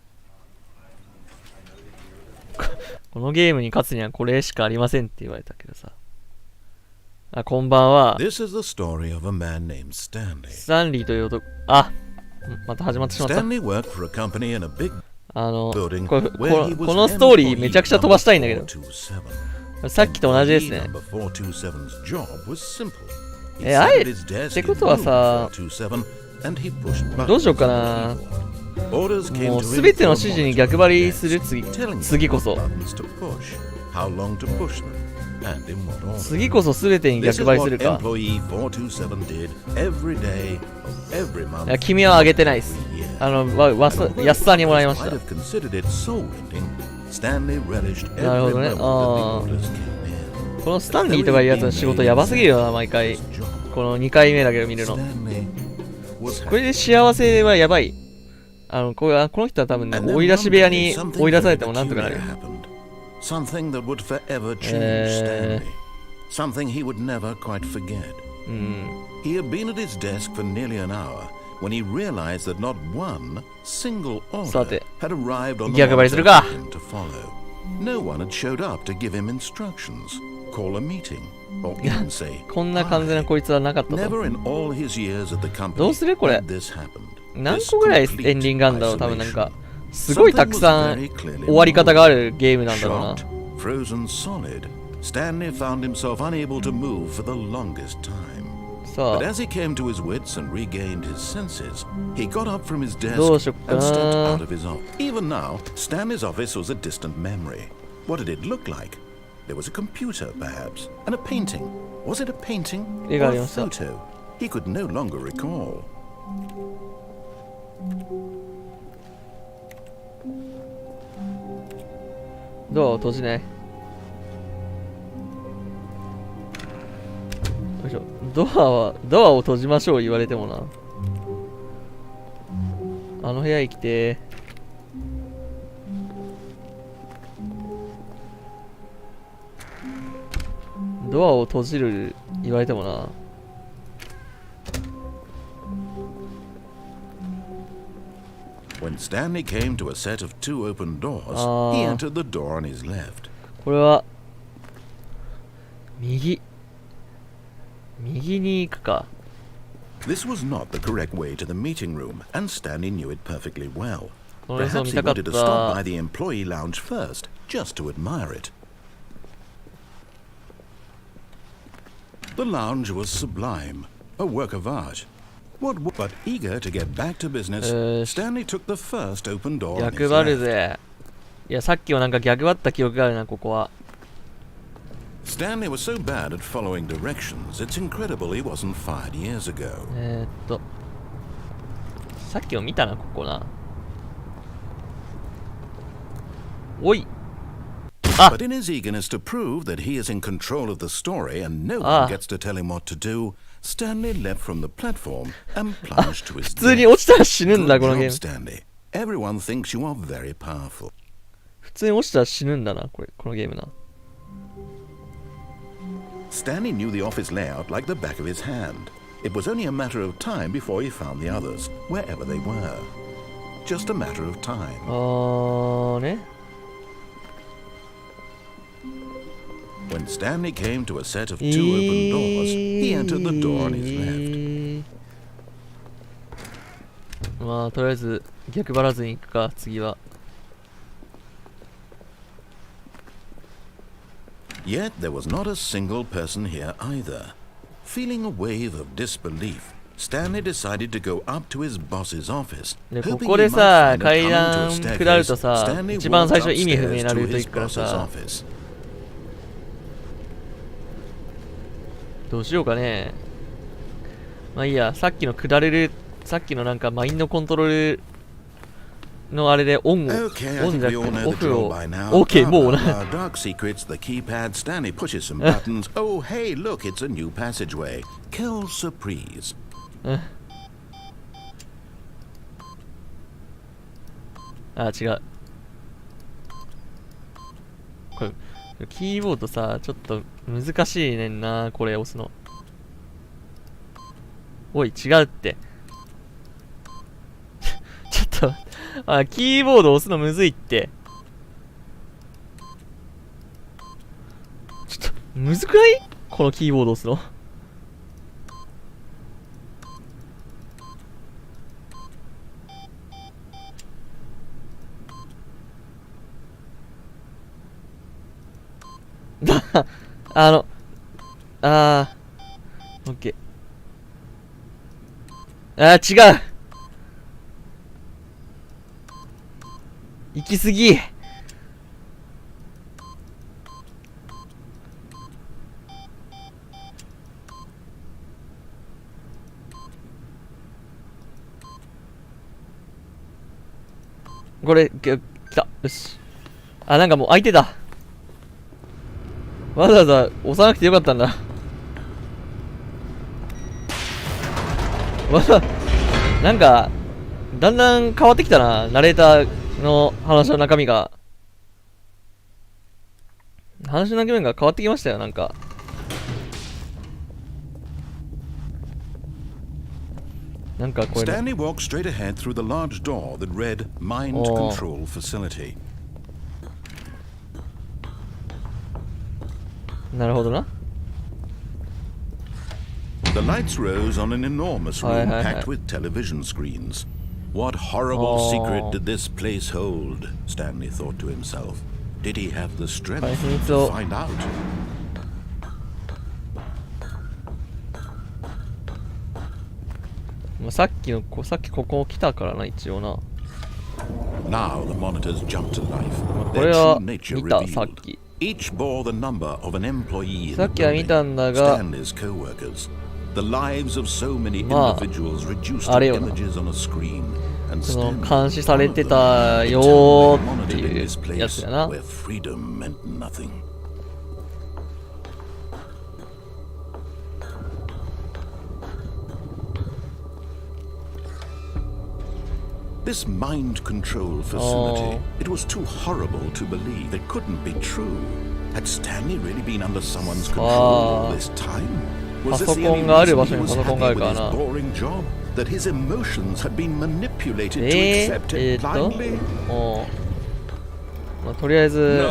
このゲームに勝つにはこれしかありませんって言われたけどさ。こんばんは。This is the story of a man named Stanley. スタンリーという男。また始まってしまった。Stanley worked for a company in a big このストーリーめちゃくちゃ飛ばしたいんだけど。さっきと同じですね。ってことはさ、どうしようかな。もうすべての指示に逆張りする次こそ。次こそすべてに逆張りするか。いや、君はあげてないです。安さにもらいました。なるほどね。このスタンリーとかいうやつの仕事やばすぎるよな、毎回。この2回目だけど見るの。これで幸せはやばい。この人は多分ね、追い出し部屋に追い出されてもなんとかなる。Something that would forever change Stanley. Something he would never quite forget. He had been at his desk for nearly an hour when he realized that not one single order had arrived on the one for him to follow. No one had showed up to give him instructions, call a meeting, or even say, こんな完全なこいつはなかったと。 Never in all his years at the company どうするこれ had this happened. 何個ぐらいエンディングあるんだろう。多分なんかすごいたくさん終わり方があるゲームなんだろうな。 Frozen solid, Stanley found himself unable to move for the longest time. But as he came to his wits and regained his senses, he got up from his desk and stepped out of his office. Even now, Stanley's office was a distant memory. What did it look like? There was a computer, perhaps, and a painting. Was it a painting or a photo? He could no longer recall. ドアを閉じない。よいしょ。ドアを閉じましょう言われてもな。あの部屋に来て。ドアを閉じる言われてもな。When Stanley came to a set of two open doors, he entered the door on his left. これは右に行くか。 This was not the correct way to the meeting room, and Stanley knew it perfectly well. この映像 Perhaps 見 he たかっ wanted to stop た。 by the employee lounge first, just to admire it. The lounge was sublime, a work of art. But eager to get back to business, Stanley took the first open door on his 逆張る left. ぜ。いや、さっきはなんか逆張った記憶があるな、ここは。 Stanley was so bad at following directions, it's incredible he wasn't fired years ago. さっきも見たな、ここな。おい。 But in his eagerness to prove that he is in control of the story and no one gets to tell him what to do, Stanley leapt from the platform and plunged to his 普通に落ちたら死ぬんだ、このゲーム。 Stanley. Everyone thinks you are very powerful. 普通に落ちたら死ぬんだな、このゲームな。 Stanley knew the office layout like the back of his hand. It was only a matter of time before he found the others, wherever they were. Just a matter of time. ね。 When Stanley came to a set of two open doors, he entered the door on his left. まあ、とりあえず逆張らずに行くか、次は。 Yet there was not a single person here either. Feeling a wave of disbelief, Stanley decided to go up to his boss's office. で、ここでさ、階段下るとさ、一番最初意味不明なルート行くからさ。 どうしようかね。まあいいや、さっきのなんかマインドコントロールのあれでオンじゃなくてオフを OK もうな。 Dark secrets, the keypad. Stanley pushes some buttons. Oh hey, look, it's a new passageway. Kill surprise. あ、違う。これキーボードさ、ちょっと難しいねんな、これ押すの。おい、違うって。ちょっと、あ、キーボード押すのむずいって。ちょっと、むずくない？このキーボード押すの。オッケー。違う。行き過ぎ。これ、来た。よし。あ、なんかもう開いてた。わざわざ押さなくてよかったんだ。なんか、だんだん変わってきたな、ナレーターの話の中身が。話の中身が変わってきましたよ、なんか。なんかこれ。Stanley walked straight ahead through the large door that read Mind Control Facility. なるほどな。The lights rose on an enormous room packed with television screens. What horrible secret did this place hold? Stanley thought to himself. Did he have the strength to find out? さっきここ来たからな、一応な。Now the monitors jumped to life. これは見た、さっき。Each bore the number of an employee in さっきは見たんだが、 Stanley's co-workers. The lives of so many individuals reduced to images on a screen. その監視されてたよーっていうやつだな。Where freedom meant nothing. This mind control facility, it was too horrible to believe. It couldn't be true. Had Stanley really been under someone's control all this time? Was this the only reason he was happy with his boring job? That his emotions had been manipulated to accept it blindly? まあ、とりあえず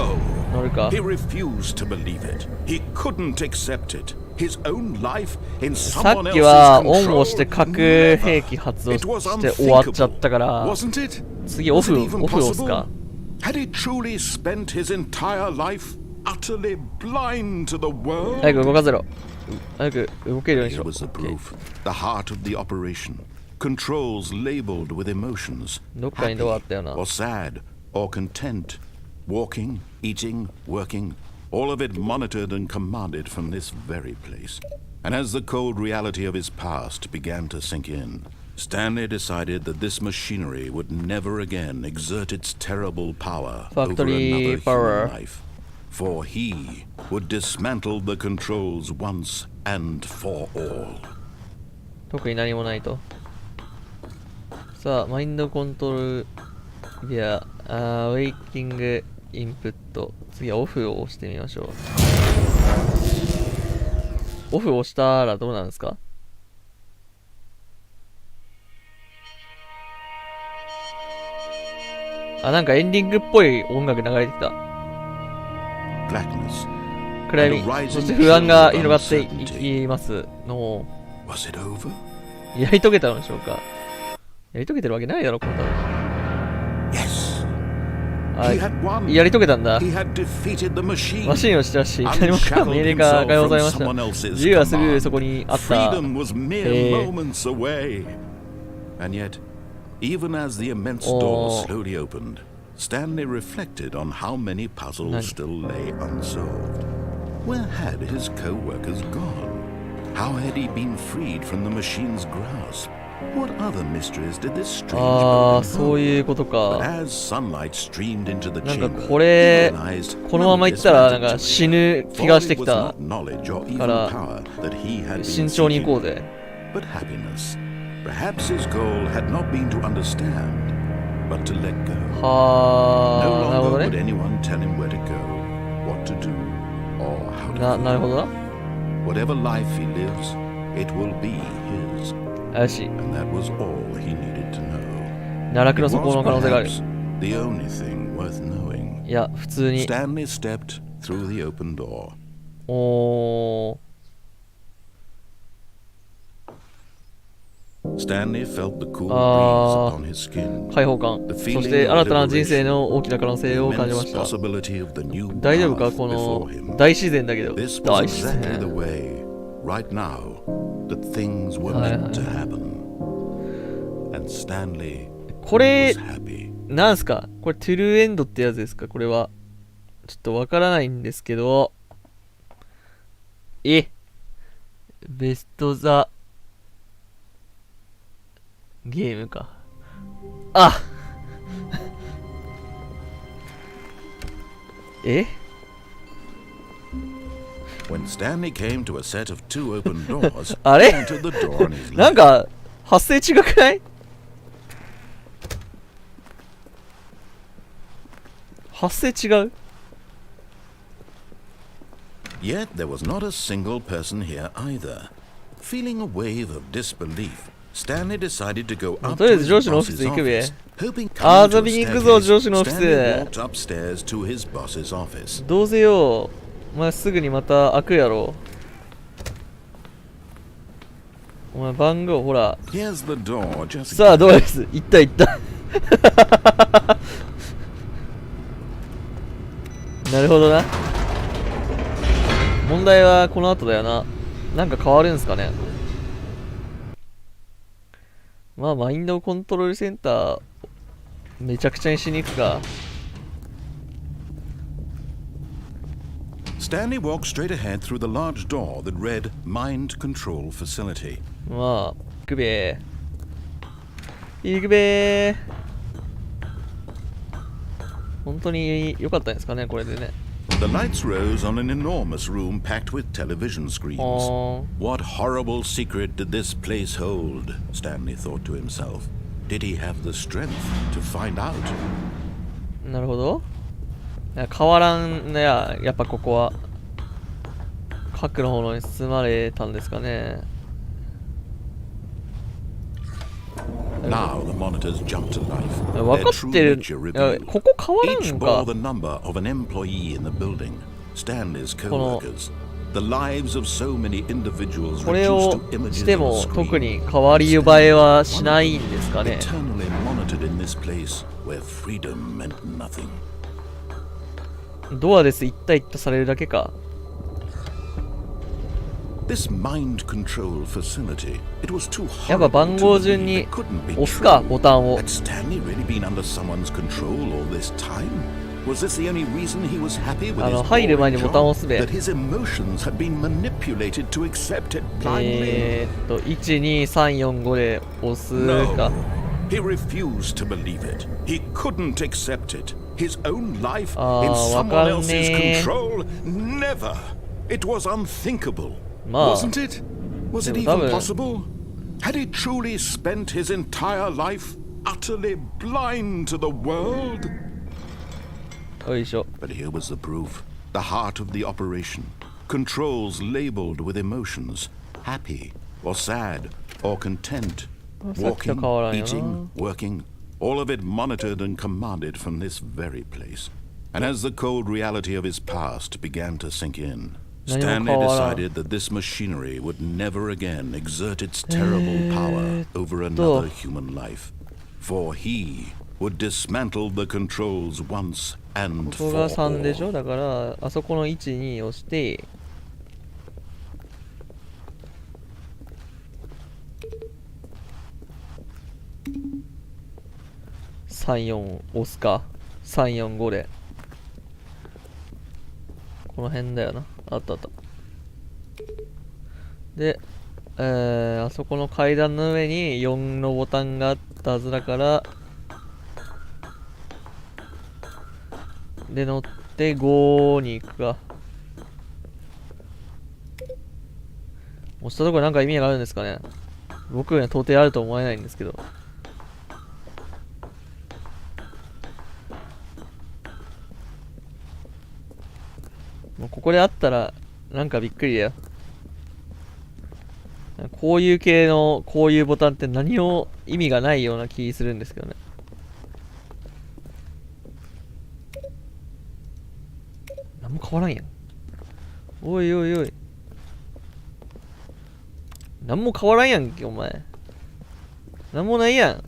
乗るか。 He refused to believe it. He couldn't accept it. His own life in さ someone っきは else's オン control. をして核兵器発動して終わっちゃったから、 Wasn't it? 次オフ Was it even 押すか。 Had he truly spent his entire life utterly blind to the world? 早く動かせろ。早く動けるようにし Here ろ。 was the proof. The heart of the operation. Controls labeled with emotions. どっかにドアあったよな。 Or sad, or content. Walking, eating, working. All of it monitored and commanded from this very place. And as the cold reality of his past began to sink in, Stanley decided that this machinery would never again exert its terrible power over another human life. For he would dismantle the controls once and for all. 特に何もないと。さあ、マインドコントロールやウェイキングインプット。次はオフを押してみましょう。オフを押したらどうなんですか？あ、なんかエンディングっぽい音楽流れてきた。暗闇、そして不安が広がっていきますの。やり遂げたのでしょうか？やり遂げてるわけないだろ、この多分。やり遂げたんだ。マシンをしたし、何もかも命令がございました。自由はすぐそこにあった。And yet, even as the immense door slowly opened, Stanley reflected on how many puzzles still lay unsolved. Where had his co-workers gone? How had he been freed from the machine's grasp? What other mysteries did this strange building そういうことか。 But as sunlight streamed into the なんか chamber, これ he realized このまま行ったらなんか死ぬ気がしてきた it was not knowledge or even から power that he had been 慎重に行こう seeking, ぜ。 but happiness. Perhaps his goal had not been to understand, but to let go. は No あ、なるほど longer would ね。 anyone tell him where to go, what to do, or how to なるほどな。 Whatever life he lives, it will be his. 怪しい。 And that was all he needed to know. 奈落の It 底 was の可能性がある。 perhaps the only thing worth knowing. いや、普通に。 Stanley stepped through the open door. おー。 Stanley felt the cool breeze upon his skin. 開放感。そして新たな人生の大きな可能性を感じました。大丈夫かこの大自然だけど。 This 大 was 自 exactly the 然。 way, right now, that things were meant to happen. And Stanley これ was happy. なんすかこれトゥルーエンドってやつですかこれは。ちょっとわからないんですけど。ベストザゲームか。あ When Stanley came to a set of two open doors, あ he れ entered the door on his なん left. か発声違くない？発声違う？ Yet there was not a single person here either. Feeling a wave of disbelief, Stanley decided to go up とりあえ to ず his 上司のオフィ boss's ス行くべ。 office. Hoping あ coming to ー a 遊びに行くぞ staircase, 上司のオフィ Stanley ス。 walked upstairs to his boss's office. どうせよ、お前すぐにまた開くやろ。お前番号ほら。 Here's the door, just さあどうです？行った行った。なるほどな。問題はこの後だよな。なんか変わるんすかね。まあマインドコントロールセンターめちゃくちゃにしに行くか。 Stanley walked straight ahead through the large door that read Mind Control Facility. まあ行くべー。行くべー。本当に良かったんですかねこれでね。 The lights rose on an enormous room packed with television screens. What horrible secret did this place hold? Stanley thought to himself. Did he have the strength to find out? なるほど。いや変わらんねや、やっぱここは核の炎に包まれたんですかね。 Now the monitors jumped to life. 分 Their か true ってる。 nature いや revealed. ここ変わら Each ん bore の the か。 number of an employee in the building. Stanley's co-workers. The lives of so many individuals これ reduced を to images して of a も特 screen. に変わり映えはしないんですかね。 Eternally monitored in this place where freedom meant nothing. ドアです行った行ったされるだけか。 This mind control facility, it was too やっぱ horrible 番 to 号 believe 順に it couldn't be 押すか true. ボタンを。 Had Stanley really been under someone's control all this time? Was this the only reason he was happy with his 入る前 boring にボタンを job? 押すべ。 That his emotions had been manipulated to accept it blindly? 12345で押すか。 No. He refused to believe it. He couldn't accept it. His own life in わ someone かん else's ねえ。 control? Never. It was unthinkable. まあ Wasn't it? Was it でも多 even 分 possible? Had he truly spent his entire life utterly blind to the world? よいしょ。 But here was the proof. The heart of the operation. Controls labeled with emotions. Happy or sad or content. さっきと Walking, 変わらんよな。 eating, working. All of it monitored and commanded from this very place. And as the cold reality of his past began to sink in, Stanley decided that this machinery would never again exert its terrible power over another human life. For he would dismantle the controls once and ここ for が3でし all. ょ。だからあそこの12を押して34押すか。345でこの辺だよな。あったあった。で、あそこの階段の上に4のボタンがあったはずだから、で乗って5に行くか。押したところなんか意味があるんですかね。僕には到底あると思えないんですけど。もうここであったらなんかびっくりだよ。こういう系のこういうボタンって何も意味がないような気するんですけどね。何も変わらんやん。おいおいおい。何も変わらんやんけお前。何もないやん。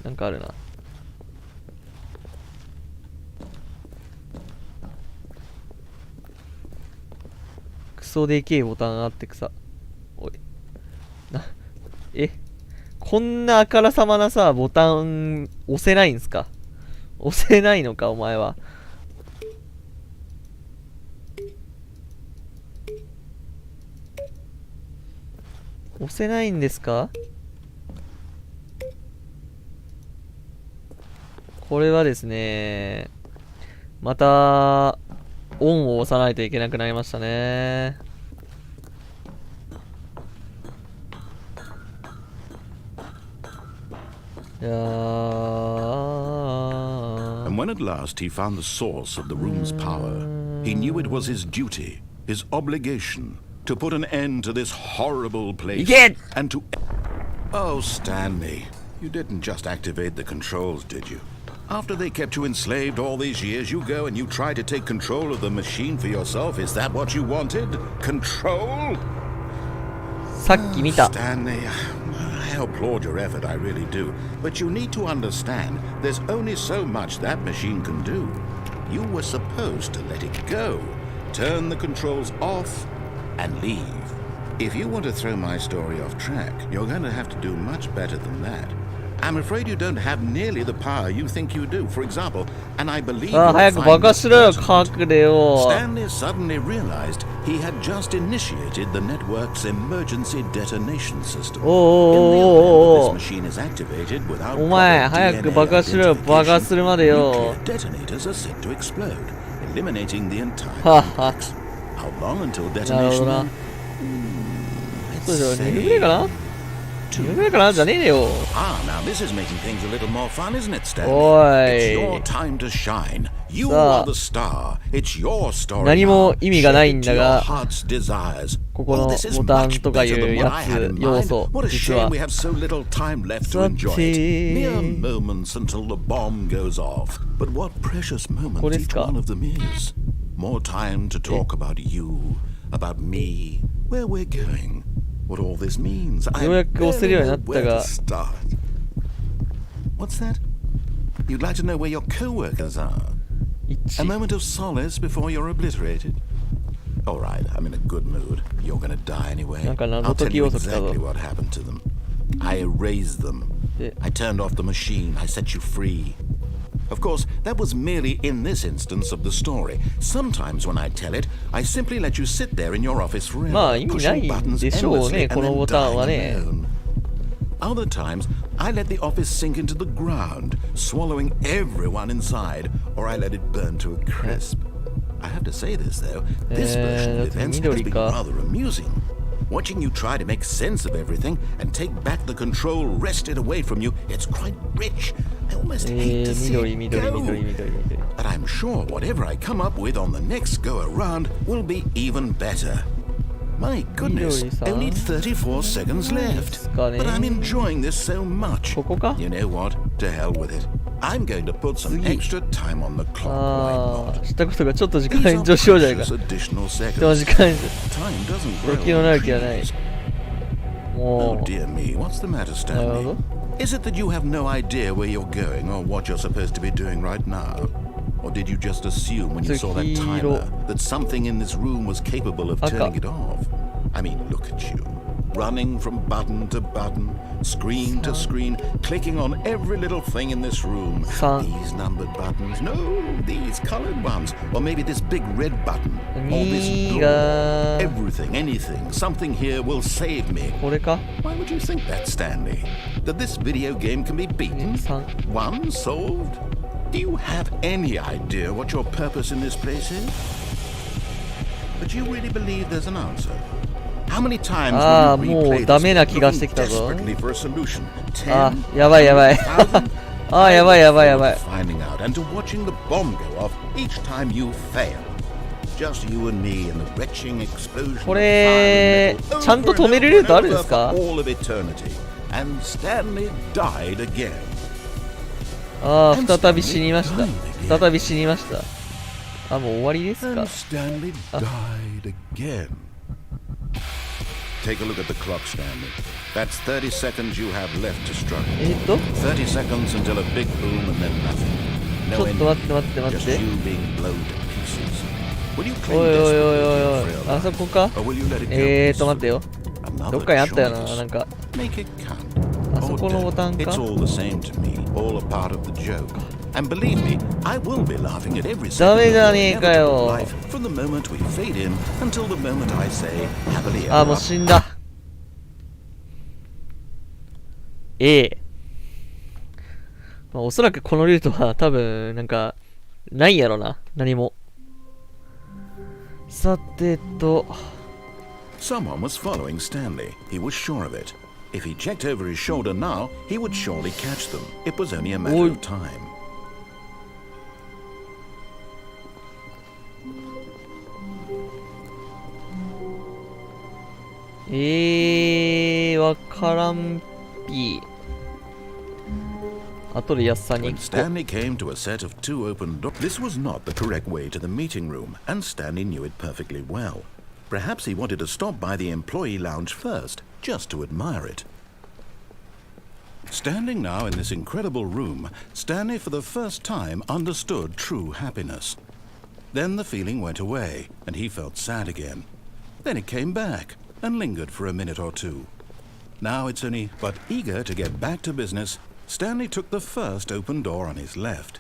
なんかあるな。クソでけえボタンあってくさ。おい。こんなあからさまなさ、ボタン押せないんすか？押せないのか、お前は。押せないんですか？これはですね、また、オンを押さないといけなくなりましたね。いやー。 And when at last he found the source of the room's power, he knew it was his duty, his obligation, to put an end to this horrible place and to... Oh, Stanley, you didn't just activate the controls, did you? After they kept you enslaved all these years, you go and you try to take control of the machine for yourself. Is that what you wanted? Control? さっき見た。 Stanley, I applaud your effort, I really do. But you need to understand, there's only so much that machine can do. You were supposed to let it go, turn the controls off, and leave. If you want to throw my story off track, you're going to have to do much better than that. I'm afraid you don't have nearly the power you think you do. For example, and I believe you'll find this important. Stanley suddenly realized he had just initiated the network's emergency detonation system. In the event this machine is activated without proper DNA identification, nuclear detonators are set to explode, eliminating the entire complex. How long until detonation? Let's say... Ah, now this is making things a little more fun, isn't it, Stanley? It's your time to shine. You are the star. It's your story. 何も意味がないんだが、 Your heart's desires. ここのボタンとかいうやつ、要素、 What a 実 shame は we have so little time left to enjoy it. Mere moments until the bomb goes off. But what precious moments each one of them is. More time to talk about you, about me, where we're going. What all this means. I barely know where to start. What's that? You'd like to know where your co-workers are? A moment of solace before you're obliterated? All right, I'm in a good mood. You're gonna die anyway. I'll tell you exactly what happened to them. I erased them. I turned off the machine. I set you free. Of course, that was merely in this instance of the story. Sometimes when I tell it, I simply let you sit there in your office forever, pushing buttons endlessly and then dying alone. Other times, I let the office sink into the ground, swallowing everyone inside, or I let it burn to a crisp. I have to say this, though, this version of events has been rather amusing. Watching you try to make sense of everything and take back the control wrested away from you, it's quite rich. I almost hate to see it go. But I'm sure whatever I come up with on the next go-around will be even better. My goodness, only 34 seconds left. But I'm enjoying this so much. You know what? To hell with it. I'm going to put some extra time on the clock. Why not? These are precious additional seconds. Time doesn't grow on trees. Oh dear me, what's the matter, Stanley? Is it that you have no idea where you're going or what you're supposed to be doing right now? Or did you just assume when you saw that timer that something in this room was capable of turning it off? I mean, look at you. Running from button to button, screen to screen, clicking on every little thing in this room. These numbered buttons, no, these colored ones. Or maybe this big red button. Or this door. Everything, anything, something here will save me. Why would you think that, Stanley? That this video game can be beaten? Won? Solved? Do you have any idea what your purpose in this place is? But you really believe there's an answer? How many times will you replay this, looking desperately for a solution? やばいやばいやばいやばいやばい Finding out and to watching the bomb go off each time you fail. Just you and me and the retching explosion. これちゃんと止めるルートあるんですか All of eternity. And Stanley died again. 再び死にました再び死にましたもう終わりですか And Stanley died again. Take a look at the clock, Stanley. That's 30 seconds you have left to struggle. 30 seconds until a big boom and then nothing. No ending. Just you being blown to pieces. Will you cling desperately to あそこか or will you let it go? 待ってよどっかにあったよななんか Make it count. あそこのボタンか It's all the same to me, all a part of the joke. And believe me, I will be laughing at every ダ second メ of じゃ your ねえかよ life from the moment we fade in until the moment I say happily ever もう after. 死んだおそらくこのルートは多分なんかないやろな何もさてと。Someone was following Stanley. He was sure of it. If he checked over his shoulder now, he would surely catch them. It was only a matter of time. わからんぴ。後でやっさに When Stanley came to a set of 2 open doors, this was not the correct way to the meeting room, and Stanley knew it perfectly well. Perhaps he wanted to stop by the employee lounge first, just to admire it. Standing now in this incredible room, Stanley for the first time understood true happiness. Then the feeling went away, and he felt sad again. Then it came back, and lingered for a minute or two. Now it's only, but eager to get back to business, Stanley took the first open door on his left.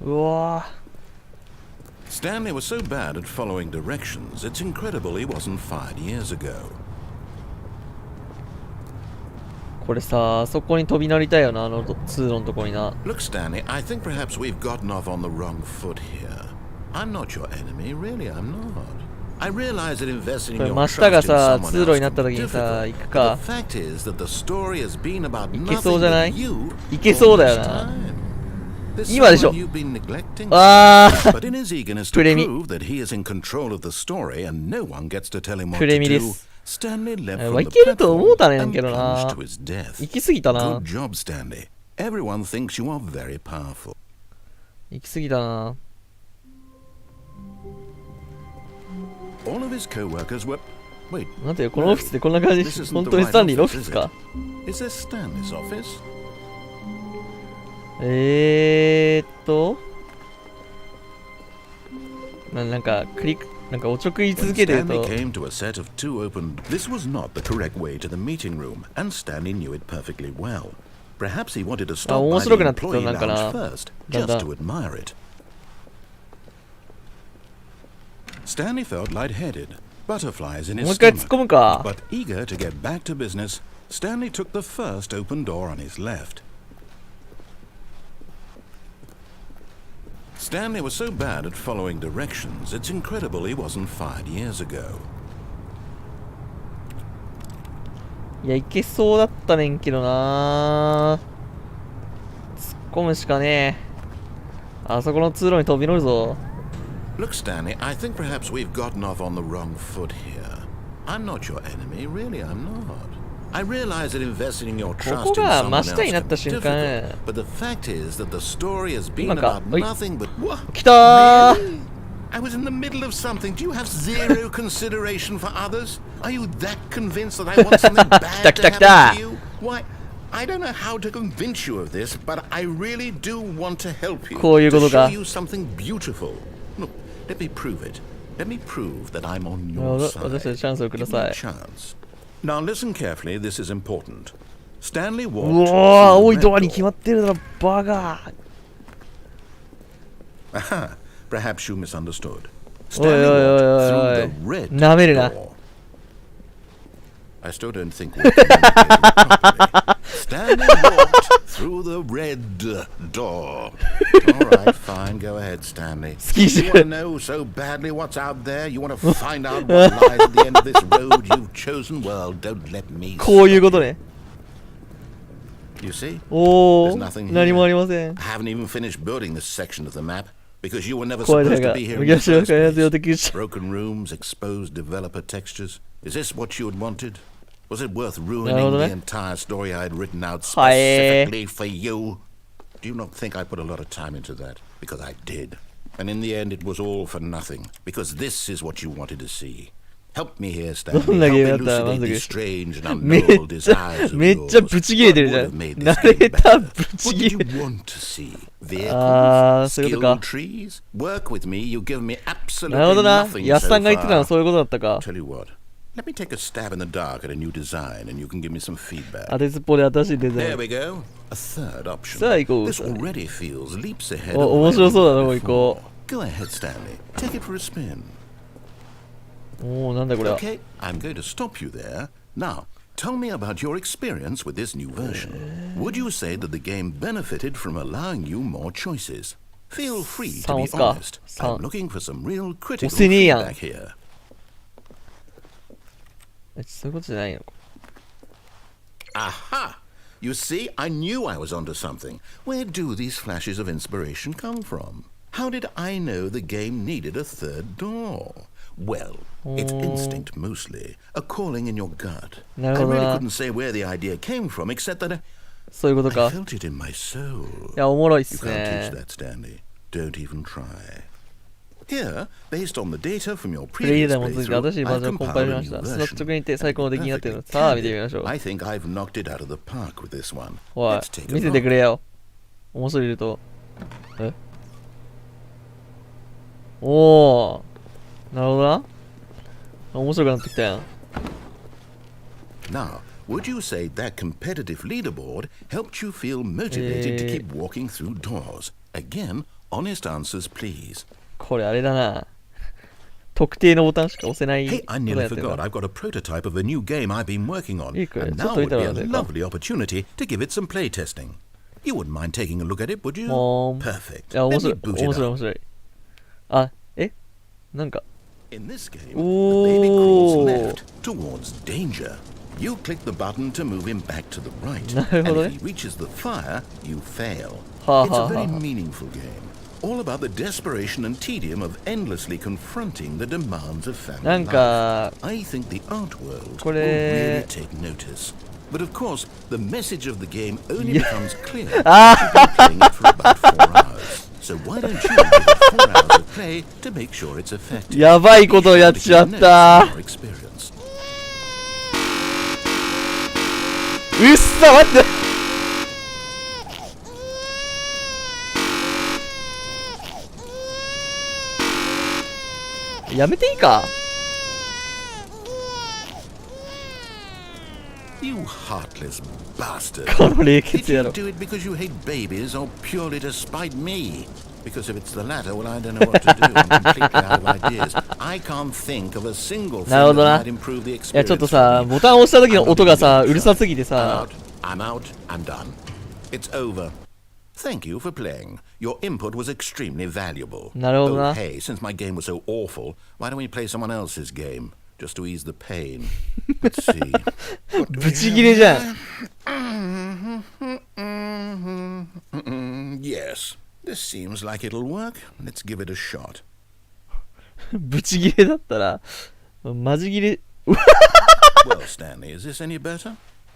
うわ Stanley was so bad at following directions, it's incredible he wasn't fired years ago. これさ、そこに飛び乗りたいよな、あの通路のとこにな。Look, Stanley, I think perhaps we've gotten off on the wrong foot here. I'm not your enemy, really, I'm not. I realize that investing in your trust in someone else can be difficult, but the fact is that the story has been about nothing but you all this time. There's someone you've been neglecting, but in his eagerness to prove that he is in control of the story and no one gets to tell him what to do, Stanley left from the platform and plunged to his death. Good job, Stanley. Everyone thinks you are very powerful. 行き過ぎたな。All of his co-workers were... Wait. なんてこのオフィスでこんな感じ。本当にスタンリーのオフィスか。Is this Stanley's office? なんかクリックなんかおちょくり続けてると。Stanley came to a set of 2 open. This was not the correct way to the meeting room, and Stanley knew it perfectly well. Perhaps he wanted to stop by the employee lounge first, just to admire it. Stanley felt lightheaded, butterflies in his stomach, but eager to get back to business, Stanley took the first open door on his left. Stanley was so bad at following directions, it's incredible he wasn't fired years ago. いや、いけそうだったねんけどな。突っ込むしかねえ。あそこの通路に飛び乗るぞ。Look, Stanley, I think perhaps we've gotten off on the wrong foot here. I'm not your enemy, really, I'm not. I realize that investing in your trust in someone else can be difficult, but the fact is that the story has been about nothing but... What? Really? I was in the middle of something. Do you have zero consideration for others? Are you that convinced that I want something bad to happen to you? Why, I don't know how to convince you of this, but I really do want to help you, to show you something beautiful. Look, let me prove it. Let me prove that I'm on your side. Give me a chance. Now listen carefully, this is important. Stanley walked through the red door. Aha, perhaps you misunderstood. Stanley walked through the red door. I still don't think we're communicating properly. Stanley walked through the red door. Alright, fine, go ahead, Stanley. You want to know so badly what's out there? You want to find out what lies at the end of this road you've chosen? Well, don't let me see. You see? There's nothing here. I haven't even finished building this section of the map, because you were never supposed to be here in the first place. Broken rooms, exposed developer textures. Is this what you had wanted? Was it worth ruining the entire story I had written out specifically for you? Do you not think I put a lot of time into that? Because I did. And in the end it was all for nothing. Because this is what you wanted to see. Help me here, Stanley. Help me elucidate these strange and unknowable desires of yours. What would have made this game better? What did you want to see? Vehicles? Skill trees? Work with me, you've given me absolutely nothing so far. Tell you what. Let me take a stab in the dark at a new design and you can give me some feedback. There we go. A third option. This already feels leaps ahead of where we were before. Go ahead, Stanley. Take it for a spin. Okay, I'm going to stop you there. Now, tell me about your experience with this new version. Would you say that the game benefited from allowing you more choices? Feel free to be honest. I'm looking for some real critical 押せねえやん。 feedback here. そういうことじゃないの？ Aha! You see, I knew I was onto something. Where do these flashes of inspiration come from? How did I know the game needed a third door? Well, it's instinct mostly, a calling in your gut. I really couldn't say where the idea came from, except that I felt it in my soul. いや、おもろいっ You す can't ね teach。that, Stanley. Don't even try. Here, based on the data from your プレイ previous ヤーも続いて playthrough, 新しいバー I've ジョンをコンパイ compiled ル a し new ました。その version. 直にて最高の出来になっているの。 Perfectly さあ、見てみ candid. ましょう。 I think I've knocked it out of the park with this one. おい Let's take、a 見せて look. くれよ。面白いと。え？おー。なるほどな。面白くなってきたやん。Now, would you say that competitive leaderboard helped you feel motivated to keep walking through doors? Again, honest answers, please. これあれだな。特定のボタンしか押せない。 Hey, I nearly forgot. I've got a prototype of a new game I've been working on. いいかい？ And ちょっ now と見 would た be ら a どうか。 lovely opportunity to give it some playtesting. You wouldn't mind taking a look at it, would you? Perfect. いや、面 Let 白 me い。 boot 面 it 白い、 up. 面白い。あ、え？なんか。 In this game, the Ooh. baby crawls left towards danger. You click the button to move him back to the right. And if he reaches the fire, you fail. It's a very meaningful game. All about the desperation and tedium of endlessly confronting the demands of family なん life. か、 I think the art world こ will れ really take notice. But of course, the message of the game only becomes clear once you've been playing it for about 4 hours. So why don't you give it 4 hours of play to make sure it's effective? やばいことをやっちゃった。 Your experience. うっさ、待って。やめていいか？ You heartless bastard. この冷 Did 血野 you 郎。 do it because you hate babies or purely to spite me? Because if it's the latter, well, I don't know what to do. I'm completely out of ideas. I can't think of a single thing なるほど that な。 might improve the いや、ちょっ experience. とさ、 for me. ボタン押した時の音がさ、 I'm not うるさすぎて I'm さ。 out. I'm out. I'm done. It's over. Thank you for playing. Your input was extremely valuable. なるほどな。 Oh, hey, since my game was so awful, why don't we play someone else's game? Just to ease the pain. Let's see. ブチギレじゃん。 Yes, this seems like it'll work. Let's give it a shot. ブチギレだったら、マジギレ。 Well, Stanley, is this any better?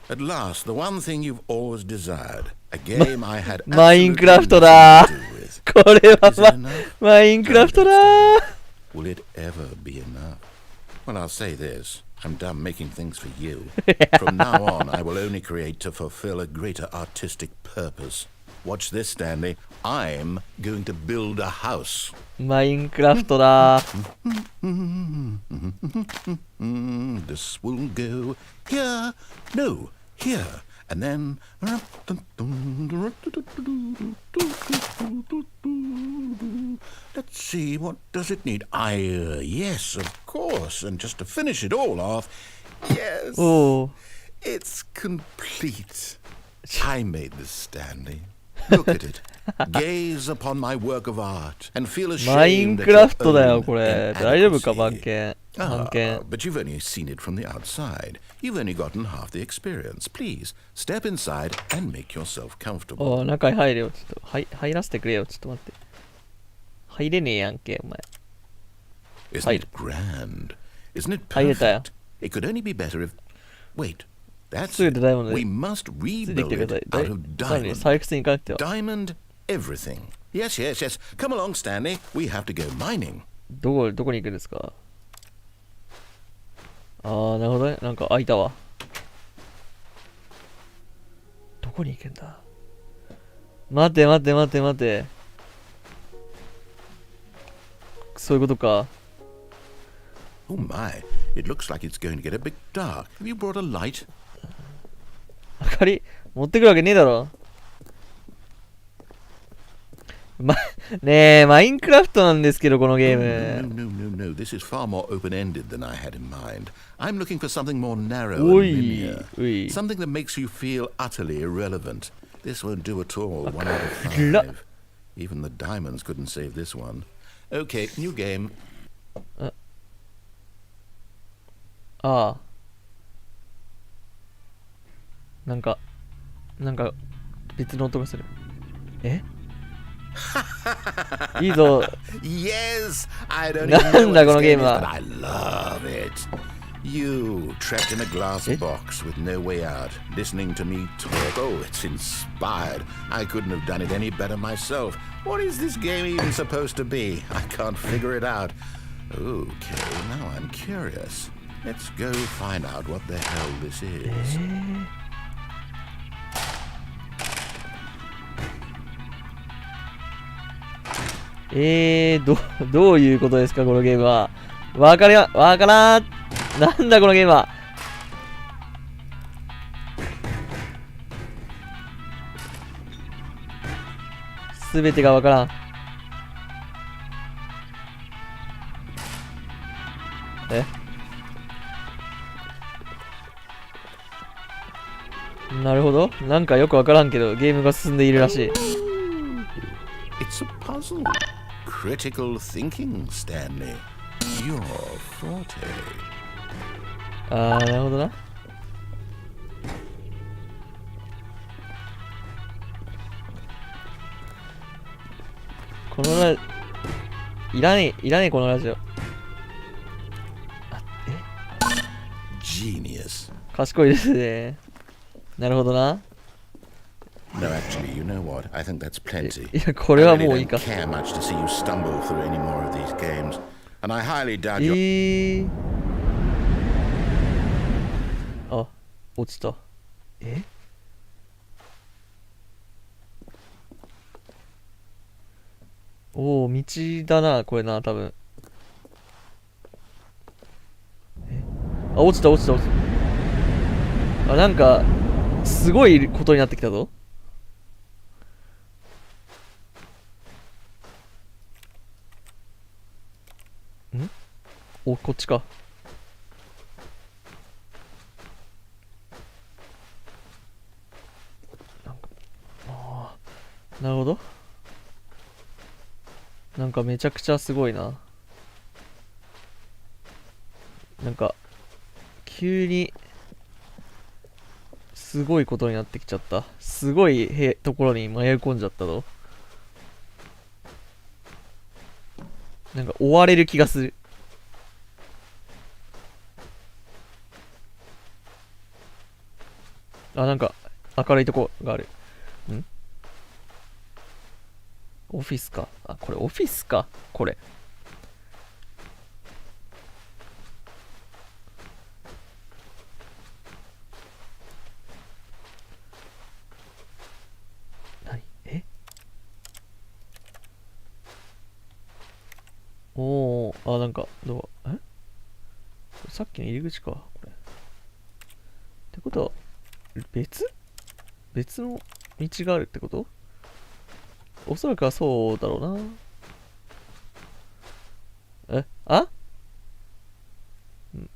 At last, the one thing you've always desired. A game I had マインク absolutely ラフトだ nothing to do with. これは Is it enough? マインクラフトだ Will it ever be enough? Well, I'll say this. I'm done making things for you. From now on, I will only create to fulfill a greater artistic purpose. Watch this, Stanley. I'm going to build a house. マインクラフトだ This will go here. No, here. And then... Let's see, what does it need? Yes, of course. And just to finish it all off, yes, おお it's complete. I made this, Stanley. Look at it. Gaze upon my work of art and feel マイン ashamed ク at ラ your フトだよ own これ大丈夫か番 inadequacy. 犬番 Ah, 犬 but you've only seen it from the outside. You've only gotten half the experience. Please, step inside and make yourself お comfortable. ー中に入れよちょっと入らせてくれよちょっと待って入れねえやんけお前 Isn't it grand? Isn't it 入れたよ perfect? It could only be better if... Wait, that's すぐでダイヤモンド We で must ついてき rebuild てくだ it さい out of さらに diamond. 採掘に行かなくては Diamond everything. Yes, yes, yes. Come along, Stanley. We have to go mining. どこに行くんですかあーなるほどねなんか開いたわどこに行けんだ待て待て待て待てそういうことか Oh my, it looks like it's going to get a bit dark. Have you brought a light? 明かり持ってくるわけねえだろねえマインクラフトなんですけどこのゲー No, ム no, no, no. This is far more open-ended than I had in mind. I'm looking for something more narrow and おい linear. おい Something that makes you feel utterly irrelevant. This won't do at all. 1 out of 暗っ 5. Even the diamonds couldn't save this one. Okay, new game. ああ。なんか別の音がする。えいいぞ。Yes, I don't なんだこのゲーム but は。 I love it. You trapped in a glass box with no way out, listening to me talk. Oh, it's inspired. I couldn't have done it any better myself. What is this game even supposed to be? I can't figure it out. Okay, now I'm curious. Let's go find out what the hell this is. どういうことですかこのゲームは。わからん。なんだこのゲームは。すべてがわからん。なるほど。なんかよくわからんけど、ゲームが進んでいるらしい。It's a puzzle. Critical thinking, Stanley. Your forte. あー、なるほどな。このいらねえこのラジオ。Genius. 賢いですね。なるほどな。No, actually, you know what? I think that's plenty. いや、これはもういい I か。 really don't care much to see you stumble through any more of these games, and I highly doubt you. あ、落ちた。おお、道だな、これな、多分。あ、落ちた。あ、なんか、すごいことになってきたぞ。お、こっちか。なるほど。なんかめちゃくちゃすごいな。なんか、急に、すごいことになってきちゃった。すごいところに迷い込んじゃったぞ。なんか追われる気がする。あ、なんか明るいとこがある。オフィスか。あ、これオフィスか。これ。何？おー、あ、なんか、さっきの入り口か。これ。ってことは、別の道があるってこと？おそらくはそうだろうな。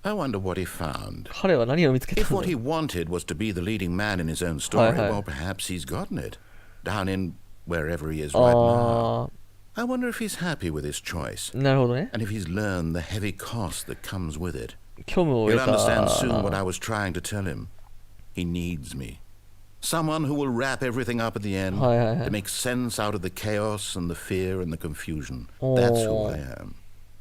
I wonder what he found. 彼は何を見つけたん If だ what he wanted was to be the leading man in his own story, well, perhaps he's gotten it. Down in wherever he is right now. I wonder if he's happy with his choice. なるほどね。 And if he's learned the heavy cost that comes with it. 虚無を He'll 得た。 understand soon what I was trying to tell him. He needs me. Someone who will wrap everything up at the end to make sense out of the chaos and the fear and the confusion. That's who I am.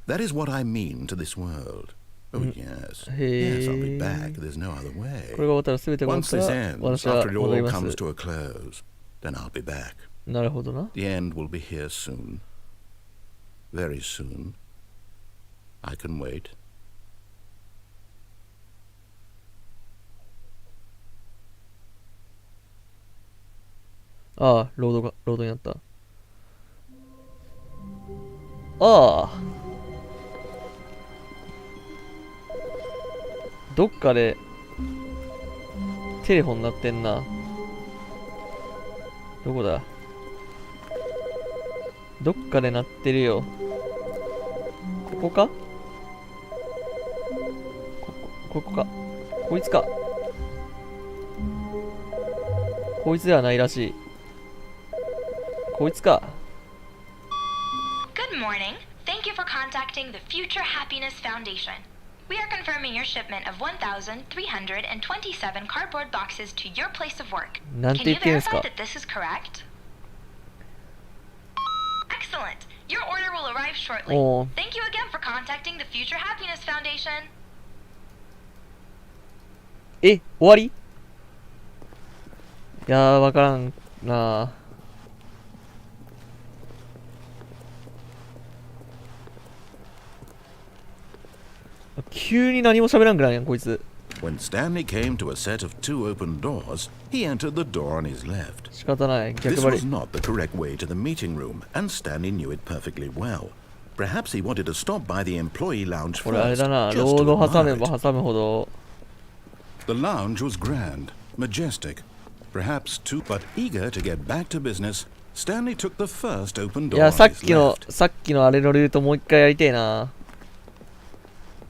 That is what I mean to this world. Oh, yes. Yes, I'll be back. There's no other way. これが終わったら全てが終 Once わった this ら ends, 私は after it 戻り all ま comes す。 to a close, then I'll be back. なるほどな。 The end will be here soon. Very soon. I can wait. ああ、ロードになった。ああ。どっかでテレフォン鳴ってんな。どこだ？どっかで鳴ってるよ。ここか？ここか。こいつか。こいつではないらしい。こいつか。Good morning. Thank you for contacting the Future Happiness Foundation. We are confirming your shipment of 1,327 cardboard boxes to your place of work. Can you verify that this is correct? Excellent. Your order will arrive shortly. Thank you again for contacting the Future Happiness Foundation. 終わり？いやー、わからんな。急に何も喋らんくなるやん、こいつ。When Stanley came to a set of 2 open doors, he entered the door on his left. 仕方ない、逆 This 張り。 was not the correct way to the meeting room, and Stanley knew it perfectly well. Perhaps he wanted to stop by the employee lounge これあれ first, だな、 just ロー to ド挟 admire め it. ば挟むほど。The lounge was grand, majestic, perhaps too, but eager to get back to business, Stanley took the first open い door や、 on さっ his きの left. あれのルートもう一回やりてえな。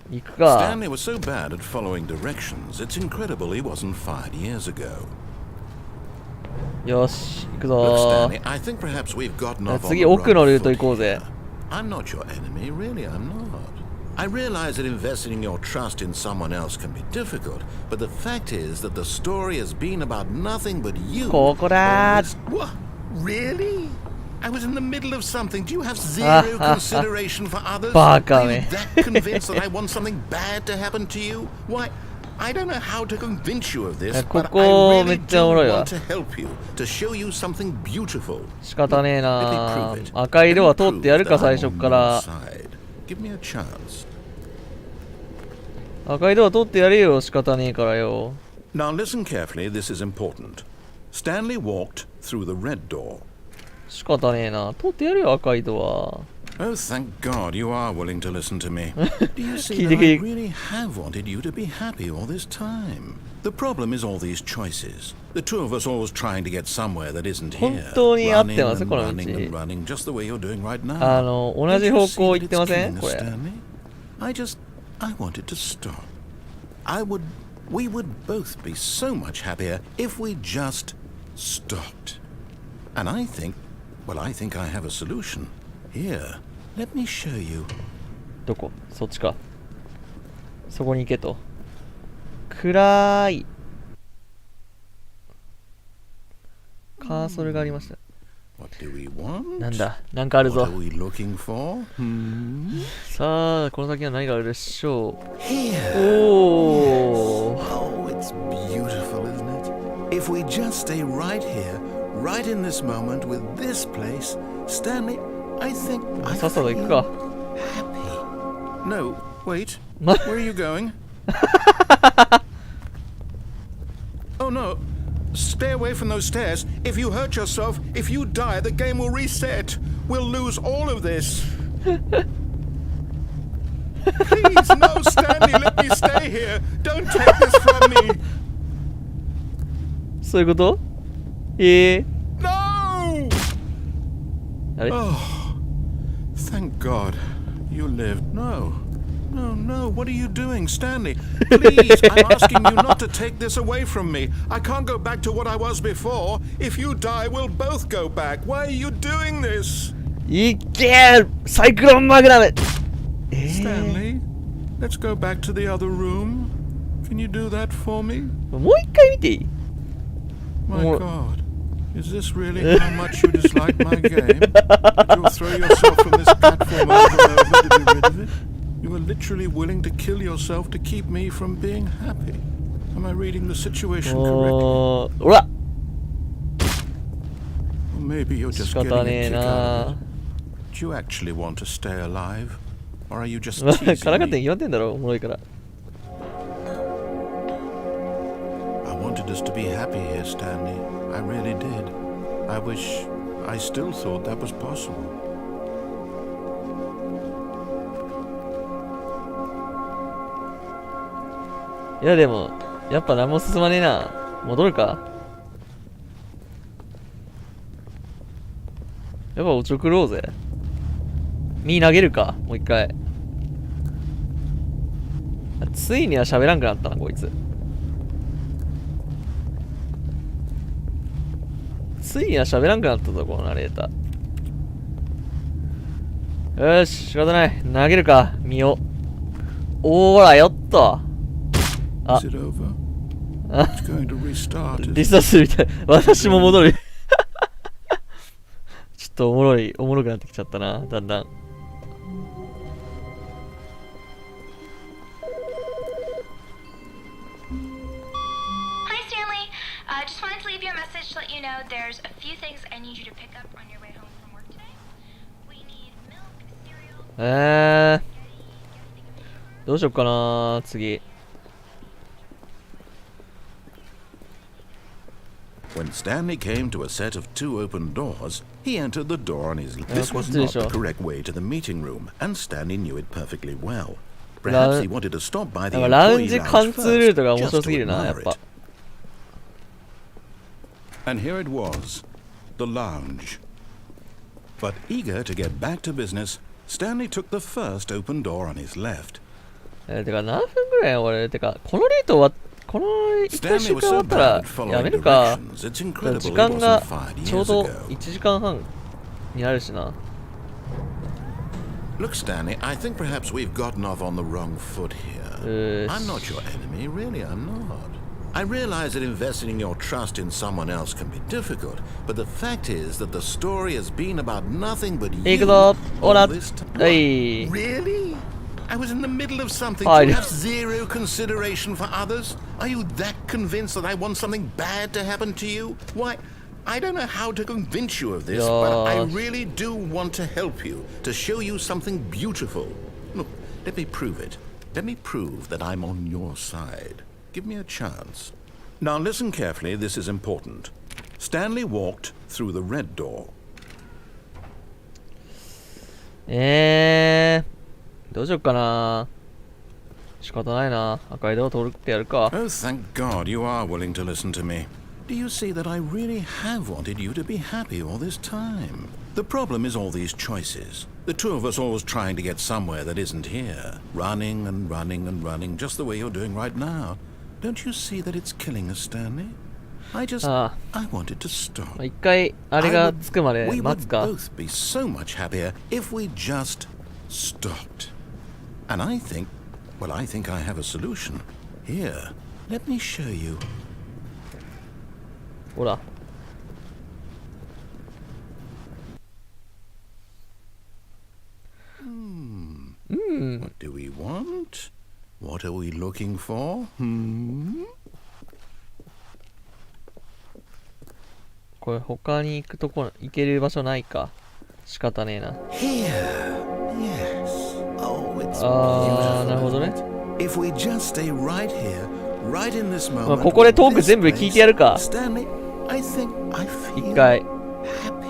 行くか。 Stanley was so bad at following directions, it's incredible he wasn't fired years ago. よし、行く Look, ぞ Stanley, I think perhaps we've gotten off on the 次、奥の wrong ルート foot 行こうぜ。 here. I'm not your enemy, really, I'm not. I realize that investing your trust in someone else can be difficult, but the fact is that the story has been about nothing but you. ここだー。 What? Really? I was in the middle of something. Do you have zero consideration for others? バカ Are you め。 that convinced that I want something bad to happen to you? Why, I don't know how to convince you of this, こ but こ I め really っちゃおも do ろいわ。 want to help you, to show you something beautiful. 仕方ねえ Let な me prove it. 赤い色は通ってやるか、 Let 最 me prove 初っか that ら。 I'm on your side. Give me a chance. 赤い色は通ってやれよ、仕方ねえからよ。 Now listen carefully, this is important. Stanley walked through the red door. 仕方ねえな。通ってやるよ、赤い色は。 Oh, thank God you are willing to listen to me. Do you see 聞い that て I くれ。 really have wanted you to be happy all this time? The problem is all these choices. The two of us always trying to get somewhere that isn't here. 本当に合ってます、 Running この and 道。 running and running, just the way you're doing right now. 同じ Don't 方 you see 向 that 行って it's ません killing こ us, れ。 Stanley? I wanted to stop. We would both be so much happier if we just stopped. And I think I have a solution. Here, let me show you. どこ？そっちか。そこに行けと。暗い。カーソルがありました。 What do we want? なんだ、なんかある What ぞ are。we looking for? さあ、この先は何があるでしょ Here. う。おー。 Oh, it's beautiful, isn't it? If we just stay right here, right in this moment with this place, Stanley, I think I さっさと行く feel か。 happy. No, wait. ま Where are you going? Oh no. Stay away from those stairs. If you hurt yourself, if you die, the game will reset. We'll lose all of this. Please, no, Stanley, let me stay here. Don't take this from me. そういうこと？ No! あれ？ Oh, thank God. You lived. No. No, no, what are you doing, Stanley? Please, I'm asking you not to take this away from me. I can't go back to what I was before. If you die, we'll both go back. Why are you doing this? いけー！サイクロンマグナムStanley, let's go back to the other room. Can you do that for me? もう一回見ていい？ My More- God. Is this really how much you dislike my game? That you'll throw yourself from this platform over and over to be rid of it? You are literally willing to kill yourself to keep me from being happy. Am I reading the situation correctly? おー、ほら Or maybe you're 仕 just 方 getting ね a え kick out of な it. Do you actually want to stay alive? Or are you just からか teasing ってん me? 言わんてんだろ、おもろいから。 I wanted us to be happy here, Stanley. I really did. I wish I still thought that was possible. いやでも、やっぱ何も進まねえな。戻るか。やっぱおちょくろうぜ。身投げるか、もう一回。ついには喋らんくなったな、こいつ。ついには喋らんくなったぞ、このナレーター。よし、仕方ない。投げるか、身を。おーら、よっと。あ、Is it over? あ、 It's going to restart. リスタートするみたい。私も戻る。ちょっとおもろくなってきちゃったな、だんだん。Hi, Stanley. Just wanted to leave you a message to let you know there's a few things I need you to pick up on your way home from work today. We need milk, cereal. どうしよっかな、次。When Stanley came to a set of 2 open doors, he entered the door on his left. This was not the correct way to the meeting room, and Stanley knew it perfectly well. Perhaps he wanted to stop by the employee lounge first, just to admire it. And here it was, the lounge. But eager to get back to business, Stanley took the first open door on his left. てか何分ぐらい俺、てかこのレートはこの一回週間終わったらやめるか。時間がちょうど1時間半になるしな。Look, Stanley, I think perhaps we've gotten off on the wrong foot here. I'm not your enemy, really, I'm not. I realize that investing your trust in someone else can be difficult, but the fact is that the story has been about nothing but you all this time. Really? I was in the middle of something. Do you have zero consideration for others? Are you that convinced that I want something bad to happen to you? Why, I don't know how to convince you of this, but I really do want to help you, to show you something beautiful. Look, let me prove it. Let me prove that I'm on your side. Give me a chance. Now listen carefully, this is important. Stanley walked through the red door. どうしよっかな。仕方ないな。赤いドア通ってやるか。Oh, thank God you are willing to listen to me. Do you see that I really have wanted you to be happy all this time? The problem is all these choices. The two of us always trying to get somewhere that isn't here. Running and running and running, just the way you're doing right now. Don't you see that it's killing us, Stanley? I wanted to stop. 一回あれがつくまで待つか。 We would both be so much happier if we just stopped. And I think I have a solution. Here, let me show you. ほら。What do we want? What are we looking for? これ他に行ける場所ないか。仕方ねえな。Here. Yes. Oh, it's なるほどね。If we just stay right here, right in this moment. ここでトーク全部聞いてやるか。Stanley, I think I feel 一回。happy.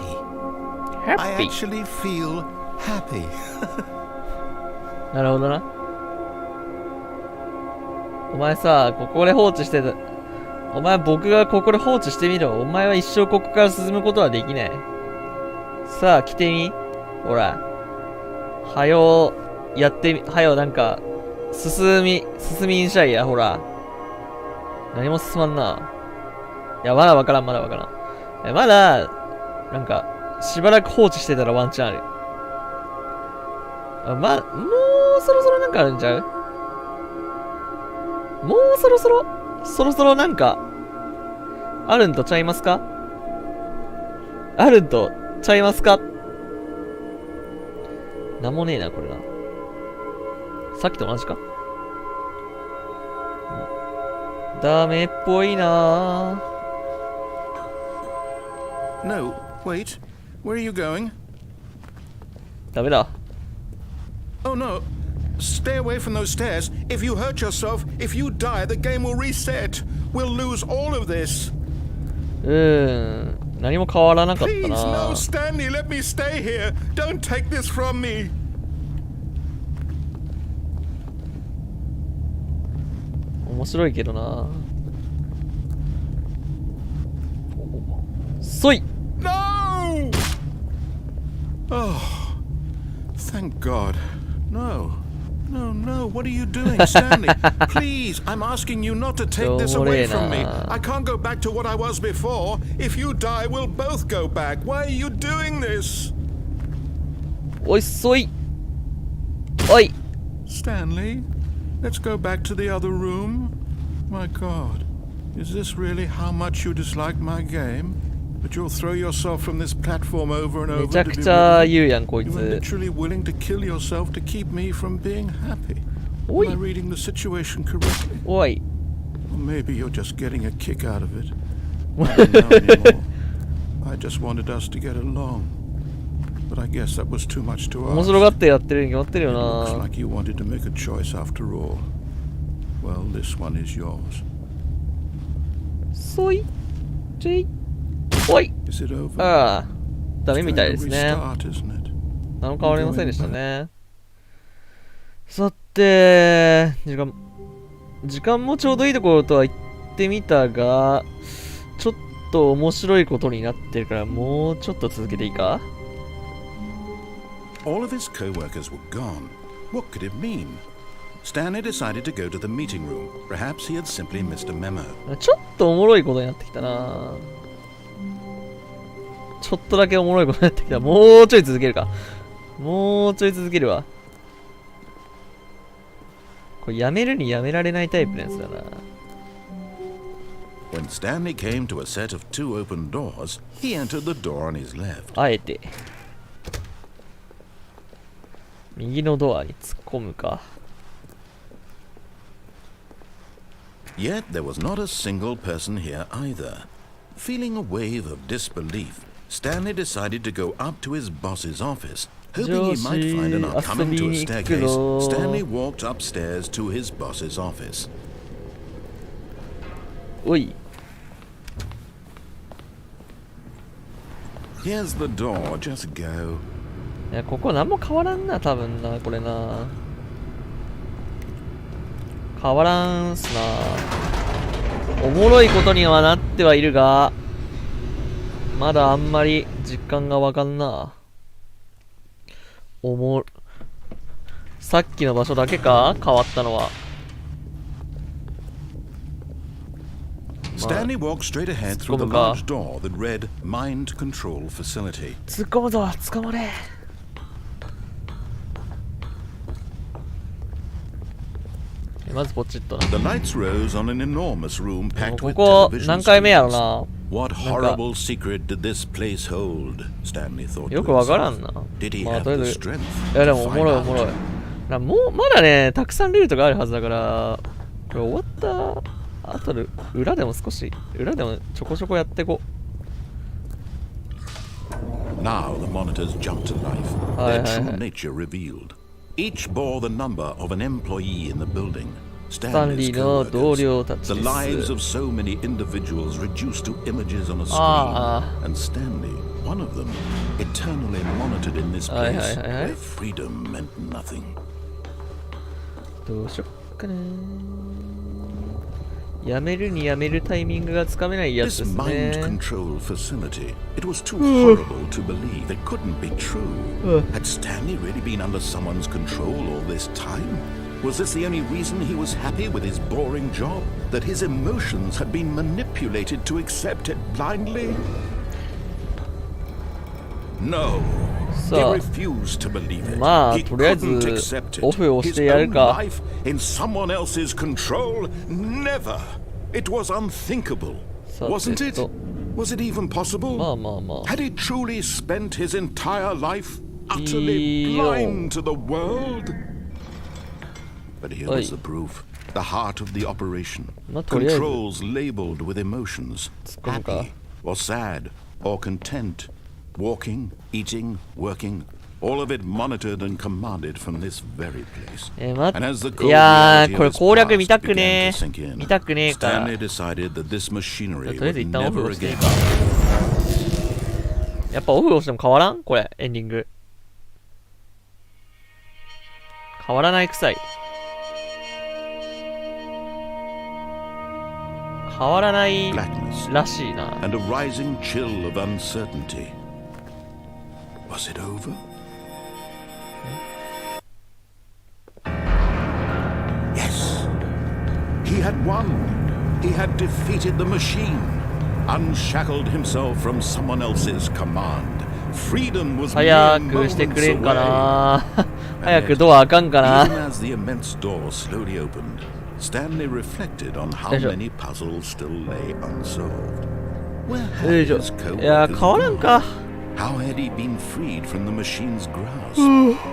I actually feel happy. なるほどな。お前さ、ここで放置してた。お前僕がここで放置してみろ。お前は一生ここから進むことはできない。さあ、来てみ。ほら。はよ、やってみ、はよ、なんか、進みんしゃいや、ほら。何も進まんな。いや、まだわからん。まだ、なんか、しばらく放置してたらワンチャンある。もうそろそろなんかあるんちゃう？もうそろそろなんか、あるんとちゃいますか？なんもねえな、これな。さっきと同じか？ダメっぽいな。 No, wait. Where are you going? ダメだ。Oh no. Stay away from those stairs. If you hurt yourself, if you die, the game will reset. We'll lose all of this. 何も変わらなかった Please, な。 no, Stanley, let me stay here. Don't take this from me. 面白いけどな。そい。 No! Oh, thank God. No. No, what are you doing, Stanley? Please, I'm asking you not to take this away from me. I can't go back to what I was before. If you die, we'll both go back. Why are you doing this? おいそいおい Stanley, let's go back to the other room. My God, is this really how much you dislike my game? But you'll throw yourself from this platform over and め over ちゃ to く be ちゃ with me? 言うやんこい You were つ literally willing to kill yourself to keep me from being happy. お Am I い reading the situation correctly? おい Or maybe you're just getting a kick out of it. I don't know anymore. I just wanted us to get along. But I guess that was too much to 面 ask. 白がってやってるに決まってる It よ looks な like you wanted to make a choice after all. Well, this one is yours. そいちいおい Is it over? ああダメ It's みたい going です to ね restart, isn't it? 何も変わりませんでしたねさて時間もちょうどいいところとは言ってみたがちょっと面白いことになってるからもうちょっと続けていいか All of his co-workers were gone. What could it mean? Stanley decided to go to the meeting room. Perhaps he had simply missed a memo. ちょっとおもろいことになってきたなちょっとだけおもろいことになってきたもうちょい続けるかもうちょい続けるわこれやめるにやめられないタイプのやつだな When Stanley came to a set of 2 open doors, he entered the door on his left. あえて右のドアに突っ込むか Yet there was not a single person here either. Feeling a wave of disbelief, Stanley decided to go up to his boss's office. Hoping he might find an coming to a staircase, Stanley walked upstairs to his boss's office. おい Here's the door, just go. いやここ何も変わらんな多分なこれな変わらんすなおもろいことにはなってはいるがまだあんまり実感がわかんなさっきの場所だけか変わったのは Stanley walked straight ahead through the large door that read Mind Control Facility. 突っ込むぞ捕まれまずポチッとな The lights rose on an enormous room packed こ with こ television 何回目やろ screens. な What horrible secret did this place hold? Stanley thought よ to くわからん himself. な Did he まあ have とりあ the えず strength いやで to もお find もろいおもろい out? もうまだねたくさんルートがあるはずだからこれ終わった後で裏でも少し裏でもちょこちょこやってこ Now the monitors jumped to life, their true nature revealed. Each bore the number of an employee in the building. Stanley's の同 co-workers. 僚たち The です lives of so many individuals reduced to images on a screen. And Stanley, one of them, eternally monitored in this place where freedom meant nothing. どうしよっかなやめるにやめるタイミングがつかめないやつ This です mind ね control facility, it was too horrible to believe. It couldn't be true. Had Stanley really been under someone's control all this time? Was this the only reason he was happy with his boring job? That his emotions had been manipulated to accept it blindly? No. He さあ refused to believe it. まあ He とりあえず couldn't accept オ it. フをし His てやる own か life in someone else's control? Never. It was unthinkable. さて Wasn't it? と Was it even possible? まあまあまあ Had he truly spent his entire life utterly blind to the world? But here was the proof. The heart of the operation. まあとりあえず Controls labeled with emotions. 突っ込むか Happy or sad or content. Walking, eating, working. All of it monitored and commanded from this very place. 待 And as the っ cold いや reality ーこれ of his 攻略見 past たく began ね to sink in, 見たくねえから Stanley decided that this machinery とりあえず would 一旦オフ never をしていい again. かやっぱオフをしても変わらんこれエンディング変わらないくさい変わらない Blackness らしいな and a rising chill of uncertainty. Was it over? Yes. He had won. He had defeated the machine, unshackled himself from someone else's command, Freedom was 早くしてくれんかな早くドア開かんかな Even as the immense door slowly opened, Stanley reflected on how many puzzles still lay unsolved. Where had his co-workers いや、変わらんか How had he been freed from the machine's grasp?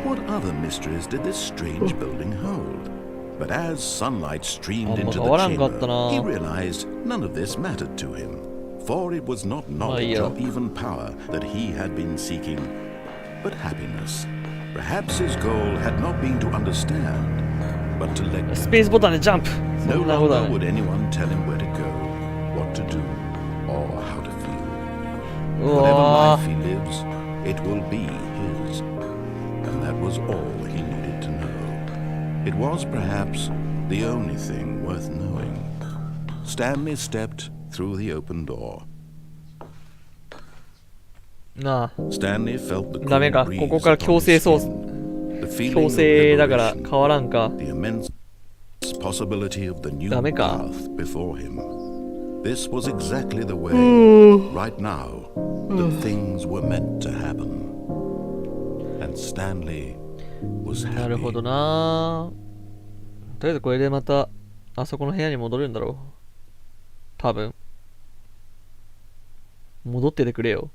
What other mysteries did this strange building hold? But as sunlight streamed into the chamber, he realized none of this mattered to him, for it was not knowledge or even power that he had been seeking, but happiness. Perhaps his goal had not been to understand, but to let go. スペースボタンでジャンプ No longer would anyone tell him where to go, what to do, or how to feel. Whatever life he lives, it will be his. And that was all he needed to know. It was perhaps the only thing worth knowing. Stanley stepped through the open door. なあ Stanley felt the ダメか cool こ breeze こから強制操作 the feeling 強 of 制だから liberation, 変わらんか the immense possibility of the new ダメか path before him. This was exactly the way, right now, that things were meant to happen. And Stanley was なるほ happy. どなとりあえずこれでまたあそこの部屋に戻るんだろう多分戻っててくれよ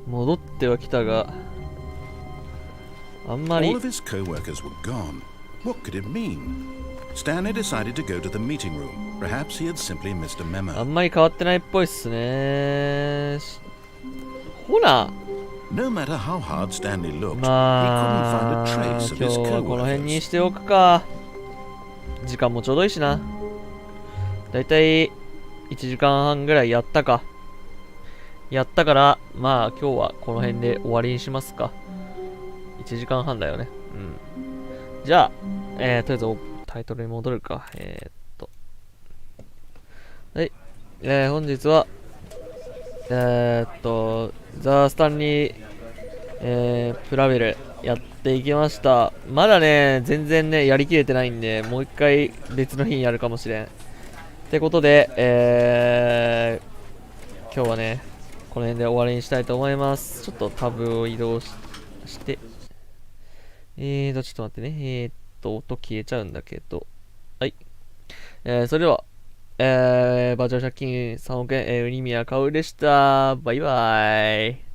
戻ってはきたがあんま All り of his co-workers were gone. What could it mean? Stanley decided to go to the meeting room. Perhaps he had simply missed a あ memo. んまり変わってないっぽいっすねほら No matter how hard Stanley looked, he couldn't ま find あ a 今 trace 日 of his はこの辺に co-workers. しておくか時間もちょうどいいしなだいたい1時間半ぐらいやったかやったからまあ今日はこの辺で終わりにしますか1時間半だよねうんじゃあとりあえずタイトルに戻るかはい、本日はザ・スタンリー、プラベルやっていきましたまだね全然ねやりきれてないんでもう一回別の日にやるかもしれんってことで、今日はねこの辺で終わりにしたいと思いますちょっとタブを移動してちょっと待ってね音消えちゃうんだけどはい、それではバーチャル借金3億円、ウニミヤカオルでしたバイバイ